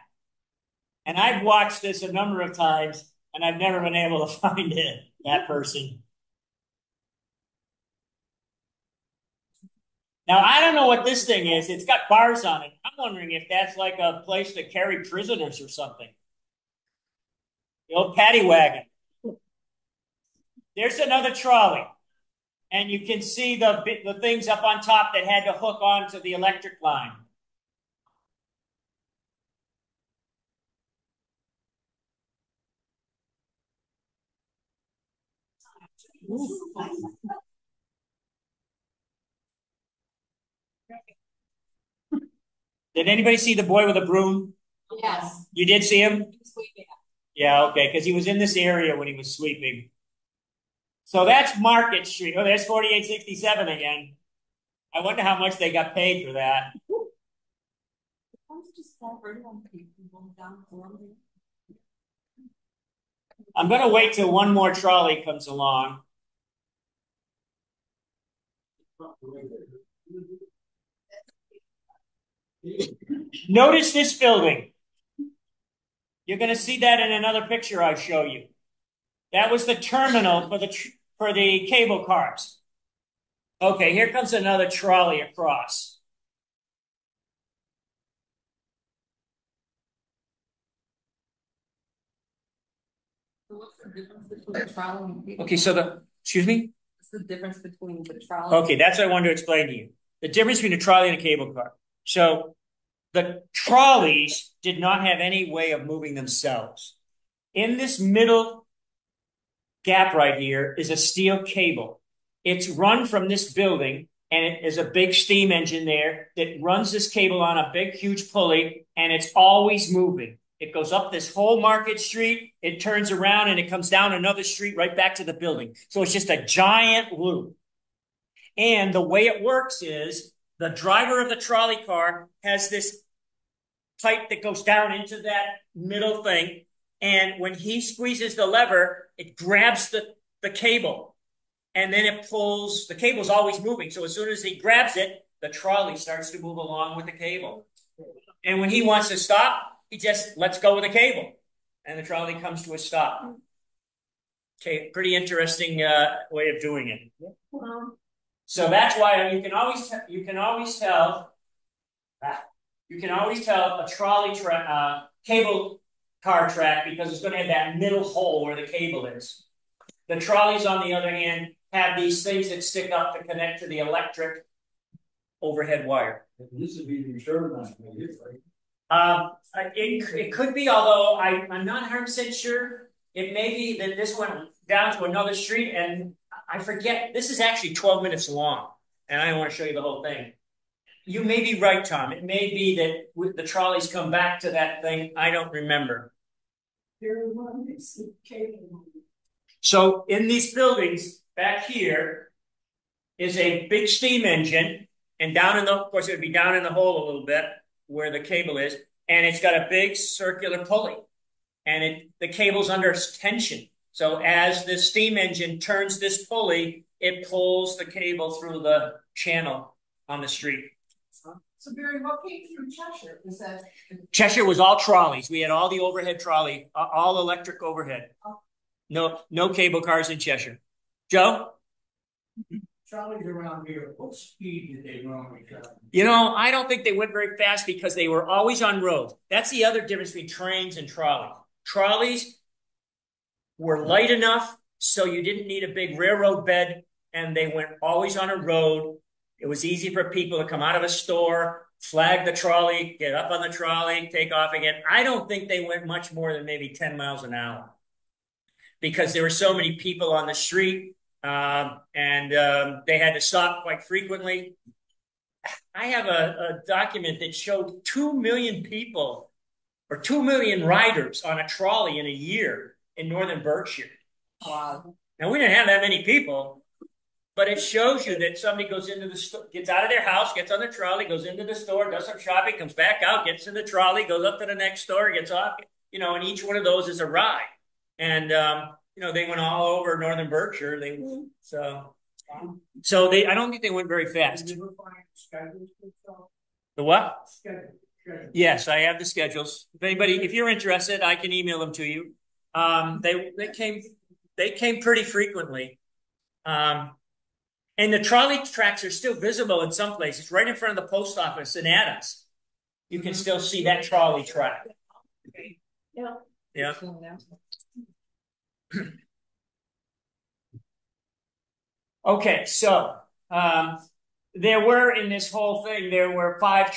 S1: And I've watched this a number of times, and I've never been able to find that person. Now, I don't know what this thing is. It's got bars on it. I'm wondering if that's like a place to carry prisoners or something. The old paddy wagon. There's another trolley. And you can see the things up on top that had to hook onto the electric line. Did anybody see the boy with a broom?
S2: Yes.
S1: You did see him? Yeah, okay, because he was in this area when he was sweeping. So that's Market Street. Oh, there's 4867 again. I wonder how much they got paid for that. I'm going to wait till one more trolley comes along. Notice this building. You're going to see that in another picture I show you. That was the terminal for the cable cars. Okay, here comes another trolley across.
S2: So what's the difference between the trolley and cable?
S1: Okay, excuse me?
S2: What's the difference between the trolley?
S1: Okay, that's what I wanted to explain to you. The difference between a trolley and a cable car. So the trolleys did not have any way of moving themselves. In this middle gap right here is a steel cable. It's run from this building and it is a big steam engine there that runs this cable on a big, huge pulley, and it's always moving. It goes up this whole Market Street, it turns around, and it comes down another street right back to the building. So it's just a giant loop. And the way it works is the driver of the trolley car has this pipe that goes down into that middle thing. And when he squeezes the lever, it grabs the cable. And then it pulls, the cable's always moving. So as soon as he grabs it, the trolley starts to move along with the cable. And when he wants to stop, he just lets go of the cable. And the trolley comes to a stop. Okay, pretty interesting way of doing it. So that's why you can always tell a trolley cable car track because it's going to have that middle hole where the cable is. The trolleys, on the other hand, have these things that stick up to connect to the electric overhead wire.
S3: This would be reserved on right?
S1: It could be, although I'm not 100% sure. It may be that this went down to another street, and I forget. This is actually 12 minutes long, and I don't want to show you the whole thing. You may be right, Tom. It may be that the trolleys come back to that thing. I don't remember. So in these buildings back here is a big steam engine, and of course, it would be down in the hole a little bit where the cable is, and it's got a big circular pulley, and the cable's under tension. So as the steam engine turns this pulley, it pulls the cable through the channel on the street.
S2: So Barry, what came through Cheshire? Was that
S1: Cheshire was all trolleys. We had all the overhead trolley, all electric overhead. No cable cars in Cheshire. Joe?
S3: Trolleys around here, what speed did they normally travel?
S1: You know, I don't think they went very fast because they were always on road. That's the other difference between trains and trolleys. Trolleys were light enough so you didn't need a big railroad bed, and they went always on a road. It was easy for people to come out of a store, flag the trolley, get up on the trolley, take off again. I don't think they went much more than maybe 10 miles an hour because there were so many people on the street, and they had to stop quite frequently. I have a document that showed 2 million people or 2 million riders on a trolley in a year in northern Berkshire.
S2: wow?
S1: Now, we didn't have that many people, but it shows you that somebody goes into the store, gets out of their house, gets on the trolley, goes into the store, does some shopping, comes back out, gets in the trolley, goes up to the next store, gets off, and each one of those is a ride. And, they went all over northern Berkshire. I don't think they went very fast. The what? Yes, I have the schedules. If you're interested, I can email them to you. They came pretty frequently. And the trolley tracks are still visible in some places, right in front of the post office in Adams. You can still see that trolley track. Yeah. Okay, so there were in this whole thing, there were five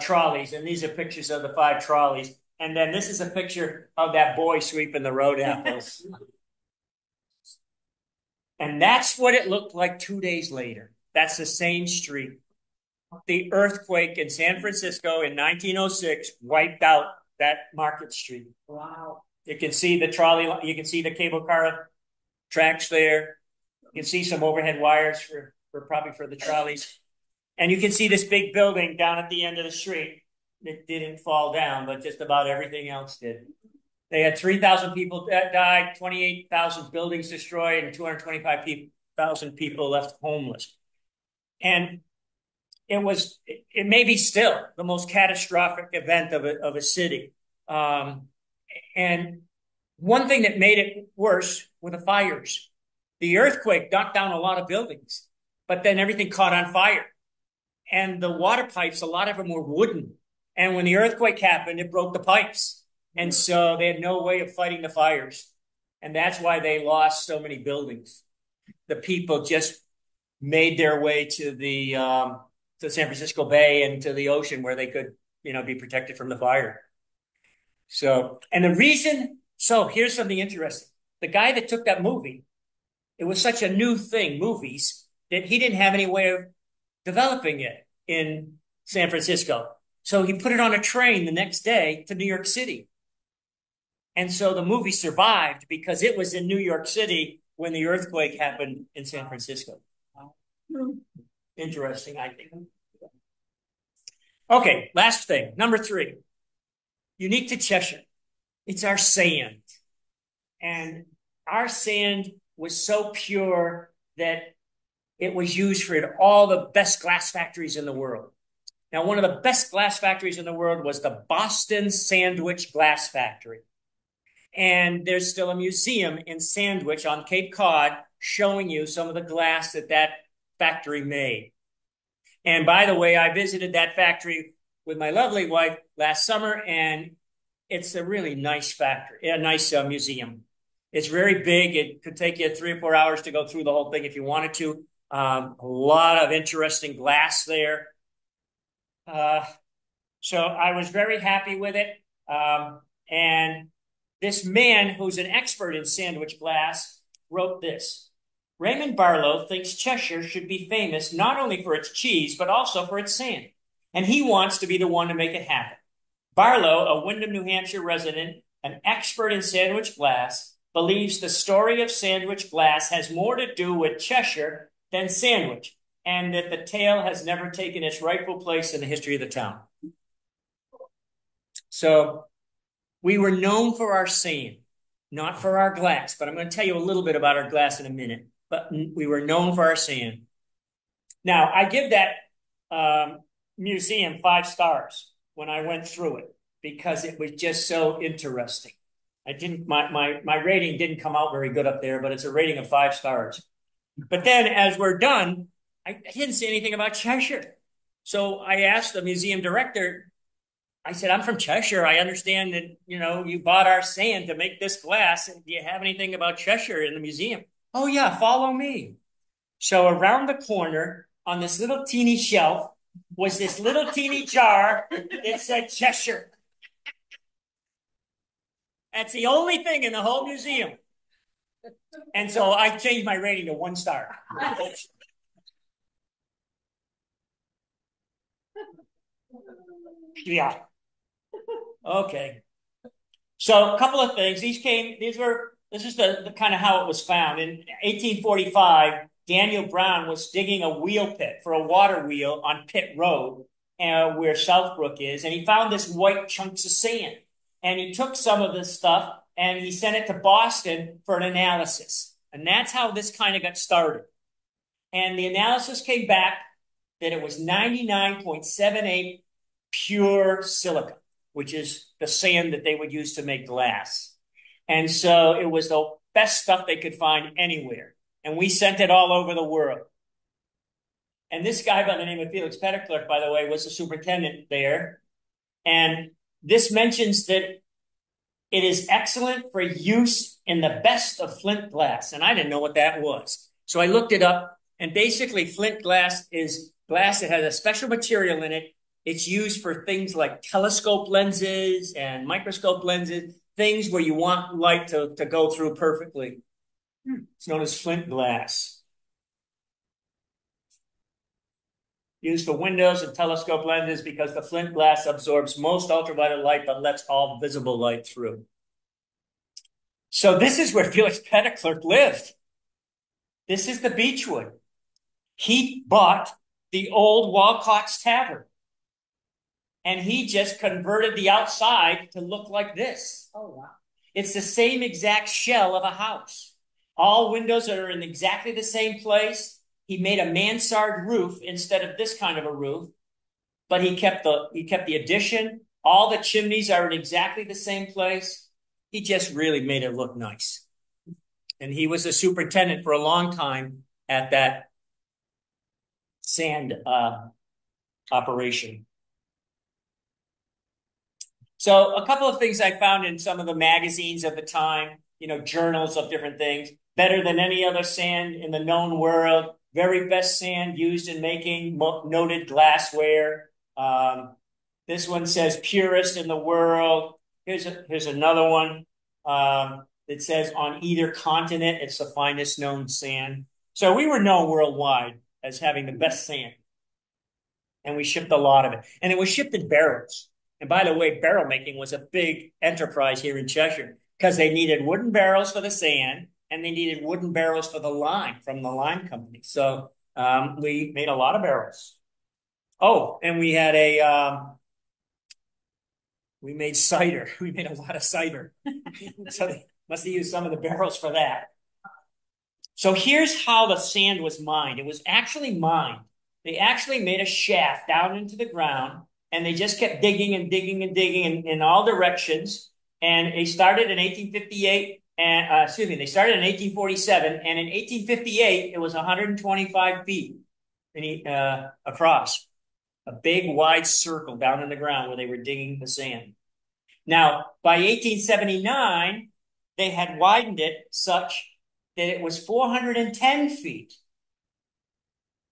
S1: trolleys, and these are pictures of the 5 trolleys. And then this is a picture of that boy sweeping the road apples. And that's what it looked like 2 days later. That's the same street. The earthquake in San Francisco in 1906 wiped out that Market Street.
S2: Wow.
S1: You can see the trolley, you can see the cable car tracks there. You can see some overhead wires for probably for the trolleys. And you can see this big building down at the end of the street. It didn't fall down, but just about everything else did. They had 3,000 people that died, 28,000 buildings destroyed, and 225,000 people left homeless. And it may be still the most catastrophic event of a city. And one thing that made it worse were the fires. The earthquake knocked down a lot of buildings, but then everything caught on fire. And the water pipes, a lot of them were wooden. And when the earthquake happened, it broke the pipes. And so they had no way of fighting the fires. And that's why they lost so many buildings. The people just made their way to the to San Francisco Bay and to the ocean where they could, be protected from the fire. So here's something interesting. The guy that took that movie, it was such a new thing, movies, that he didn't have any way of developing it in San Francisco. So he put it on a train the next day to New York City. And so the movie survived because it was in New York City when the earthquake happened in San Francisco. Interesting, I think. Okay, last thing, number 3. Unique to Cheshire. It's our sand. And our sand was so pure that it was used for all the best glass factories in the world. Now, one of the best glass factories in the world was the Boston Sandwich Glass Factory. And there's still a museum in Sandwich on Cape Cod showing you some of the glass that that factory made. And by the way, I visited that factory with my lovely wife last summer, and it's a really nice factory, a nice museum. It's very big. It could take you 3 or 4 hours to go through the whole thing if you wanted to. A lot of interesting glass there. So I was very happy with it. And this man who's an expert in sandwich glass wrote this. Raymond Barlow thinks Cheshire should be famous not only for its cheese, but also for its sand. And he wants to be the one to make it happen. Barlow, a Windham, New Hampshire resident, an expert in sandwich glass, believes the story of sandwich glass has more to do with Cheshire than Sandwich, and that the tale has never taken its rightful place in the history of the town. So we were known for our sand, not for our glass, but I'm going to tell you a little bit about our glass in a minute. But we were known for our sand. Now, I give that museum 5 stars when I went through it because it was just so interesting. My rating didn't come out very good up there, but it's a rating of 5 stars. But then as we're done, I didn't see anything about Cheshire. So I asked the museum director, I said, I'm from Cheshire. I understand that, you bought our sand to make this glass. Do you have anything about Cheshire in the museum? Oh, yeah, follow me. So around the corner on this little teeny shelf was this little teeny jar that said Cheshire. That's the only thing in the whole museum. And so I changed my rating to 1 star. Yeah. Okay. So a couple of things. This is the kind of how it was found. In 1845, Daniel Brown was digging a wheel pit for a water wheel on Pitt Road, where Southbrook is, and he found this white chunks of sand. And he took some of this stuff and he sent it to Boston for an analysis. And that's how this kind of got started. And the analysis came back that it was 99.78 pure silica, which is the sand that they would use to make glass. And so it was the best stuff they could find anywhere. And we sent it all over the world. And this guy by the name of Felix Petitclerc, by the way, was the superintendent there. And this mentions that it is excellent for use in the best of flint glass. And I didn't know what that was. So I looked it up. And basically, flint glass is glass that has a special material in it. It's used for things like telescope lenses and microscope lenses, things where you want light to go through perfectly. It's known as flint glass. Used for windows and telescope lenses because the flint glass absorbs most ultraviolet light but lets all visible light through. So this is where Felix Petitclerc lived. This is the Beechwood. He bought the old Walcott's Tavern. And he just converted the outside to look like this.
S2: Oh, wow.
S1: It's the same exact shell of a house. All windows are in exactly the same place. He made a mansard roof instead of this kind of a roof, but he kept the addition. All the chimneys are in exactly the same place. He just really made it look nice. And he was a superintendent for a long time at that sand operation. So a couple of things I found in some of the magazines of the time, journals of different things. Better than any other sand in the known world. Very best sand used in making noted glassware. This one says purest in the world. Here's another one that says on either continent, it's the finest known sand. So we were known worldwide as having the best sand. And we shipped a lot of it. And it was shipped in barrels. And by the way, barrel making was a big enterprise here in Cheshire because they needed wooden barrels for the sand and they needed wooden barrels for the lime from the lime company. So we made a lot of barrels. Oh, and we had we made cider. We made a lot of cider. So they must have used some of the barrels for that. So here's how the sand was mined. It was actually mined. They actually made a shaft down into the ground and they just kept digging and digging and digging in all directions. And they started in 1858 and they started in 1847 and in 1858 it was 125 feet across, a big wide circle down in the ground where they were digging the sand. Now, by 1879, they had widened it such that it was 410 feet.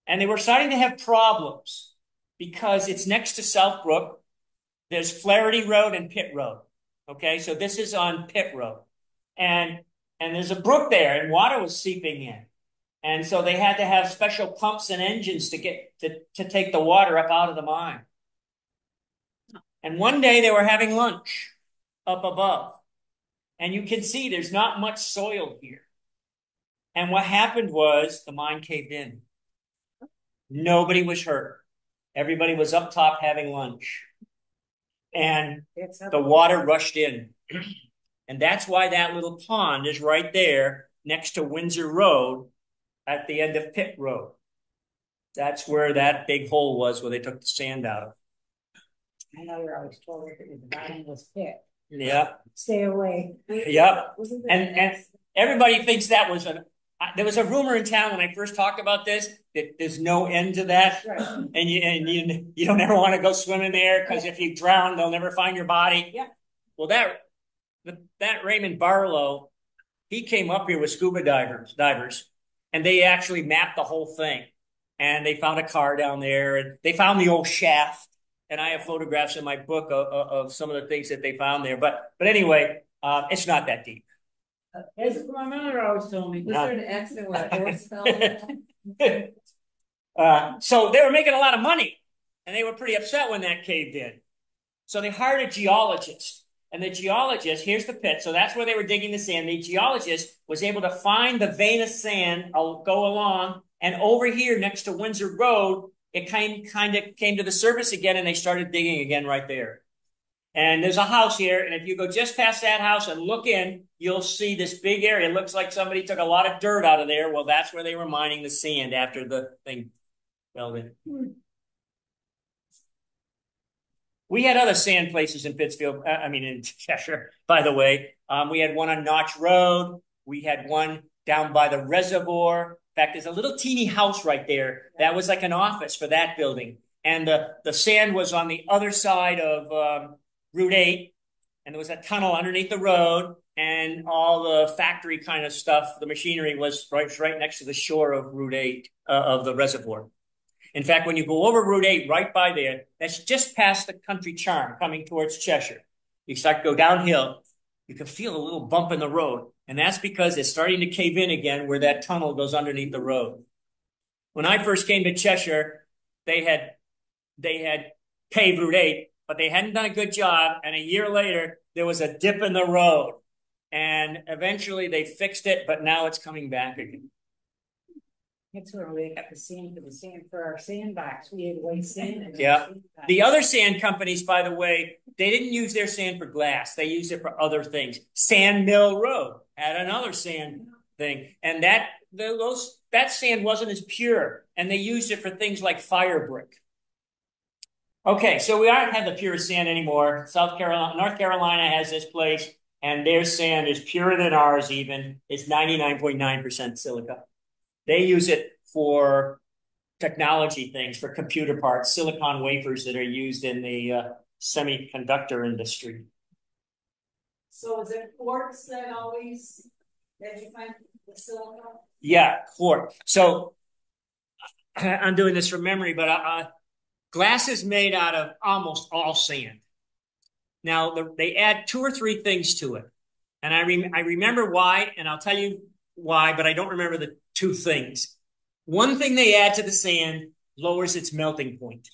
S1: And they were starting to have problems because it's next to Southbrook. There's Flaherty Road and Pitt Road. Okay, so this is on Pitt Road. And there's a brook there and water was seeping in. And so they had to have special pumps and engines to get to take the water up out of the mine. And one day they were having lunch up above. And you can see there's not much soil here. And what happened was the mine caved in. Nobody was hurt. Everybody was up top having lunch. And the water rushed in. And that's why that little pond is right there next to Windsor Road at the end of Pitt Road. That's where that big hole was where they took the sand out of.
S4: I know you're always told that the bottom was Pitt.
S1: Yeah.
S4: Stay away.
S1: Yep. And everybody thinks that was there was a rumor in town when I first talked about this that there's no end to that.
S4: Right.
S1: And you don't ever want to go swimming there because if you drown, they'll never find your body.
S4: Yeah.
S1: Well, that Raymond Barlow, he came up here with scuba divers, and they actually mapped the whole thing. And they found a car down there, and they found the old shaft. And I have photographs in my book of some of the things that they found there. But anyway, it's not that deep.
S4: As my mother always told me.
S2: Was there an accident where a horse fell?
S1: So they were making a lot of money, and they were pretty upset when that caved in. So they hired a geologist. And the geologist, here's the pit. So that's where they were digging the sand. The geologist was able to find the vein of sand, go along, and over here next to Windsor Road, it kind of came to the surface again, and they started digging again right there. And there's a house here, and if you go just past that house and look in, you'll see this big area. It looks like somebody took a lot of dirt out of there. Well, that's where they were mining the sand after the thing fell in. We had other sand places in Pittsfield, in Cheshire, by the way. We had one on Notch Road. We had one down by the reservoir. In fact, there's a little teeny house right there. That was like an office for that building. And the sand was on the other side of Route 8. And there was a tunnel underneath the road. And all the factory kind of stuff, the machinery was right next to the shore of Route 8, of the reservoir. In fact, when you go over Route 8, right by there, that's just past the Country Charm coming towards Cheshire. You start to go downhill, you can feel a little bump in the road. And that's because it's starting to cave in again where that tunnel goes underneath the road. When I first came to Cheshire, they had paved Route 8, but they hadn't done a good job. And a year later, there was a dip in the road. And eventually they fixed it, but now it's coming back again.
S4: That's where we got the sand for our sandbox. We had white sand.
S1: Yeah. The other sand companies, by the way, they didn't use their sand for glass. They used it for other things. Sand Mill Road had another sand thing. And that sand wasn't as pure. And they used it for things like fire brick. Okay, so we aren't have the purest sand anymore. North Carolina has this place, and their sand is purer than ours even. It's 99.9% silica. They use it for technology things, for computer parts, silicon wafers that are used in the semiconductor industry.
S2: So is it quartz that you find the silica?
S1: Yeah, quartz. So I'm doing this from memory, but glass is made out of almost all sand. Now, they add 2 or 3 things to it. And I remember why, and I'll tell you why, but I don't remember the two things. One thing they add to the sand lowers its melting point,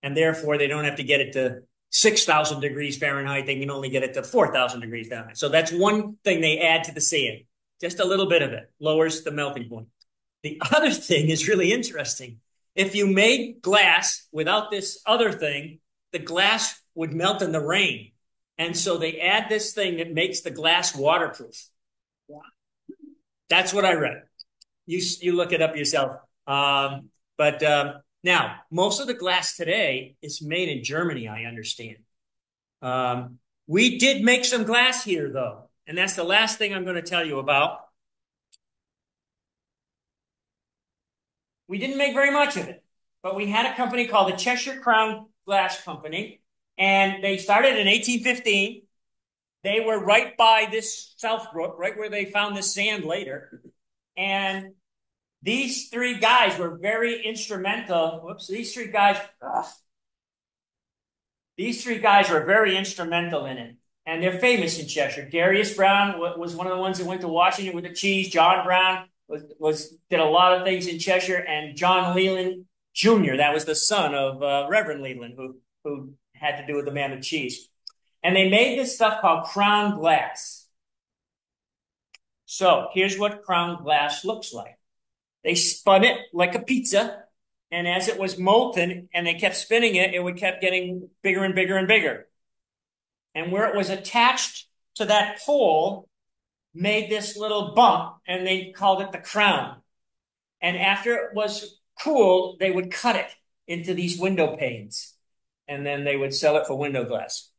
S1: and therefore they don't have to get it to 6,000 degrees Fahrenheit. They can only get it to 4,000 degrees Fahrenheit. So that's one thing they add to the sand. Just a little bit of it lowers the melting point. The other thing is really interesting. If you made glass without this other thing, the glass would melt in the rain. And so they add this thing that makes the glass waterproof. That's what I read. You look it up yourself. Now, most of the glass today is made in Germany, I understand. We did make some glass here, though. And that's the last thing I'm going to tell you about. We didn't make very much of it, but we had a company called the Cheshire Crown Glass Company, and they started in 1815. They were right by this South Brook, right where they found this sand later. And these three guys were very instrumental. These three guys were very instrumental in it. And they're famous in Cheshire. Darius Brown was one of the ones that went to Washington with the cheese. John Brown did a lot of things in Cheshire, and John Leland Jr., that was the son of Reverend Leland, who had to do with the man with cheese. And they made this stuff called crown glass. So here's what crown glass looks like. They spun it like a pizza, and as it was molten and they kept spinning it, it kept getting bigger and bigger and bigger. And where it was attached to that pole made this little bump, and they called it the crown. And after it was cooled, they would cut it into these window panes, and then they would sell it for window glass.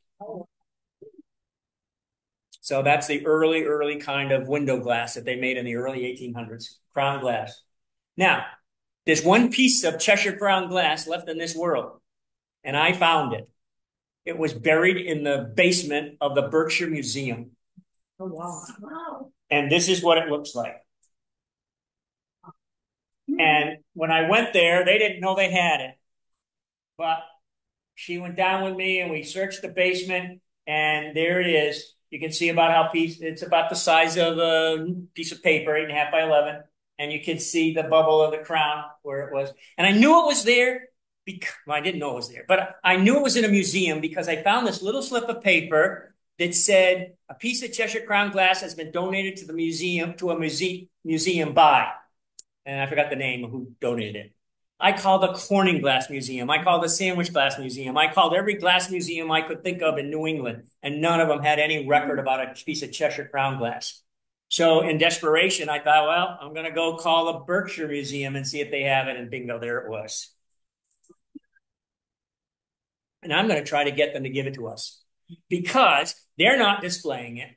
S1: So that's the early kind of window glass that they made in the early 1800s, crown glass. Now, there's one piece of Cheshire crown glass left in this world, and I found it. It was buried in the basement of the Berkshire Museum.
S4: Oh, wow.
S1: And this is what it looks like. And when I went there, they didn't know they had it. But she went down with me and we searched the basement, and there it is. You can see about how it's about the size of a piece of paper, 8.5 by 11. And you can see the bubble of the crown where it was. And I knew it was there well, I didn't know it was there, but I knew it was in a museum because I found this little slip of paper that said a piece of Cheshire crown glass has been donated to the museum, to a museum by, and I forgot the name of who donated it. I called the Corning Glass Museum. I called the Sandwich Glass Museum. I called every glass museum I could think of in New England, and none of them had any record about a piece of Cheshire crown glass. So in desperation, I thought, well, I'm going to go call the Berkshire Museum and see if they have it, and bingo, there it was. And I'm going to try to get them to give it to us because they're not displaying it.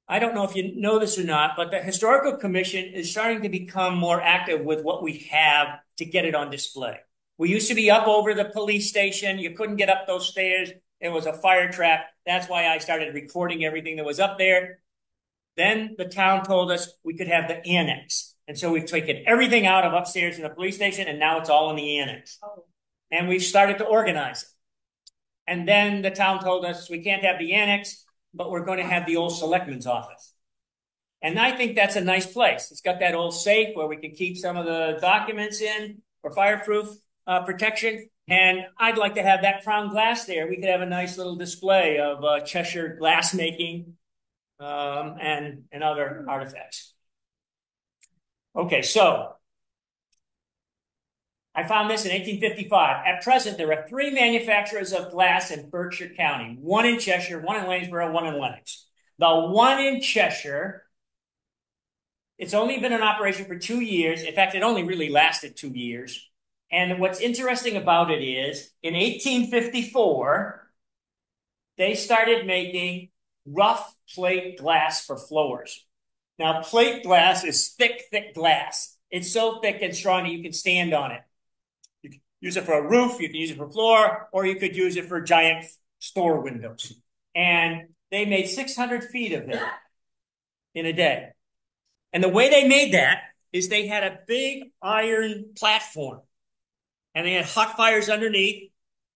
S1: I don't know if you know this or not, but the Historical Commission is starting to become more active with what we have to get it on display. We used to be up over the police station. You couldn't get up those stairs. It was a fire trap. That's why I started recording everything that was up there. Then the town told us we could have the annex. And so we've taken everything out of upstairs in the police station, and now it's all in the annex. And we've started to organize it. And then the town told us we can't have the annex, but we're going to have the old selectman's office. And I think that's a nice place. It's got that old safe where we can keep some of the documents in for fireproof protection. And I'd like to have that crown glass there. We could have a nice little display of Cheshire glass making and other artifacts. Okay, so I found this in 1855. At present, there are 3 manufacturers of glass in Berkshire County. One in Cheshire, one in Lanesborough, one in Lennox. The one in Cheshire, it's only been in operation for 2 years. In fact, it only really lasted 2 years. And what's interesting about it is, in 1854, they started making rough plate glass for floors. Now, plate glass is thick glass. It's so thick and strong that you can stand on it. You can use it for a roof, you can use it for floor, or you could use it for giant store windows. And they made 600 feet of it in a day. And the way they made that is they had a big iron platform, and they had hot fires underneath,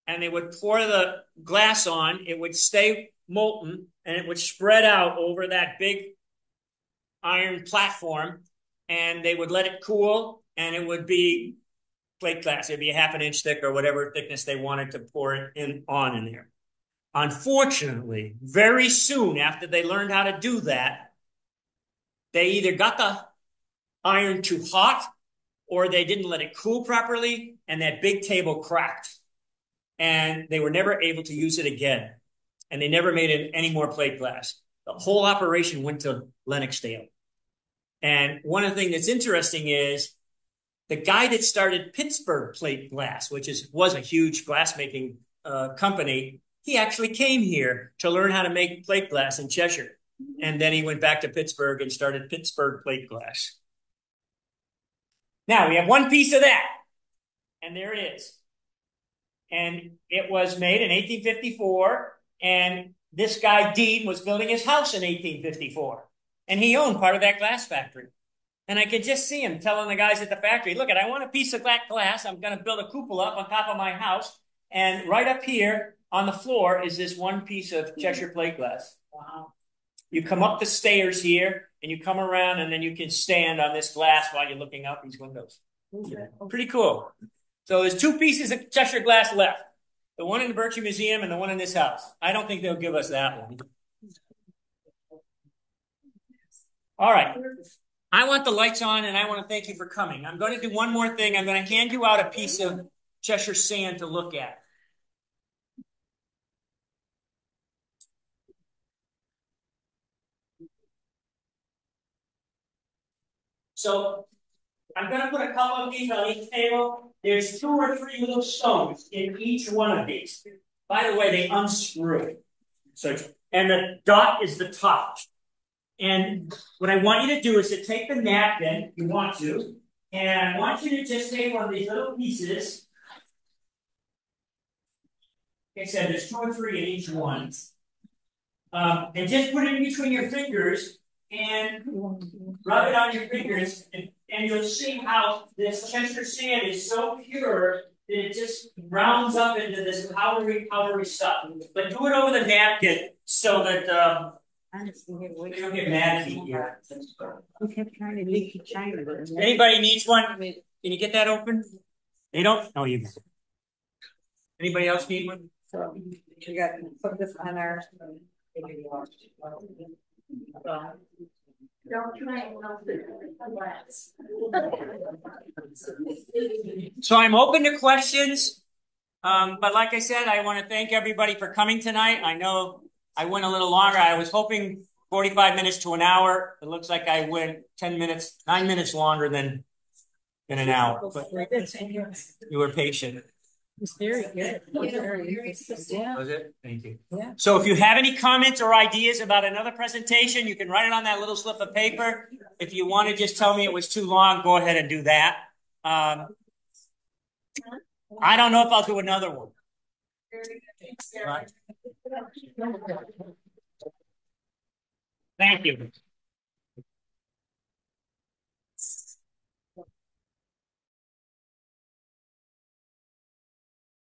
S1: and they would pour the glass on. It would stay molten, and it would spread out over that big iron platform. and they would let it cool, and it would be plate glass. It'd be a half an inch thick or whatever thickness they wanted to pour it in there. Unfortunately, very soon after they learned how to do that, they either got the iron too hot or they didn't let it cool properly, and that big table cracked. And they were never able to use it again. And they never made any more plate glass. The whole operation went to Lennoxdale. And one of the things that's interesting is the guy that started Pittsburgh Plate Glass, which was a huge glassmaking company, he actually came here to learn how to make plate glass in Cheshire. And then he went back to Pittsburgh and started Pittsburgh Plate Glass. Now, we have one piece of that. And there it is. And it was made in 1854. And this guy, Dean, was building his house in 1854. And he owned part of that glass factory. And I could just see him telling the guys at the factory, look, I want a piece of that glass. I'm going to build a cupola up on top of my house. And right up here on the floor is this one piece of Cheshire plate glass. Wow. You come up the stairs here, and you come around, and then you can stand on this glass while you're looking out these windows. Pretty cool. So there's two pieces of Cheshire glass left. The one in the Berkshire Museum and the one in this house. I don't think they'll give us that one. All right. I want the lights on, and I want to thank you for coming. I'm going to do one more thing. I'm going to hand you out a piece of Cheshire sand to look at. So I'm going to put a couple of these on each table. There's 2 or 3 little stones in each one of these. By the way, they unscrew. And the dot is the top. And what I want you to do is to take the napkin, you want to, and I want you to just take one of these little pieces. Like I said, there's 2 or 3 in each one. And just put it in between your fingers and rub it on your fingers, and you'll see how this Cheshire sand is so pure that it just rounds up into this powdery stuff. But do it over the napkin so that they don't get mad at me here.
S4: We kept trying to leak China.
S1: Anybody needs one? Can you get that open? They don't? Oh, you. Anybody else need one?
S4: So we got to put this on our.
S2: Don't try
S1: So I'm open to questions. But like I said, I want to thank everybody for coming tonight. I know I went a little longer. I was hoping 45 minutes to an hour. It looks like I went 9 minutes longer than an hour. But you were patient.
S4: It's very good. Yeah.
S1: Was it? Thank you.
S4: Yeah.
S1: So if you have any comments or ideas about another presentation, you can write it on that little slip of paper. If you want to just tell me it was too long, go ahead and do that. I don't know if I'll do another one. Right. Thank you.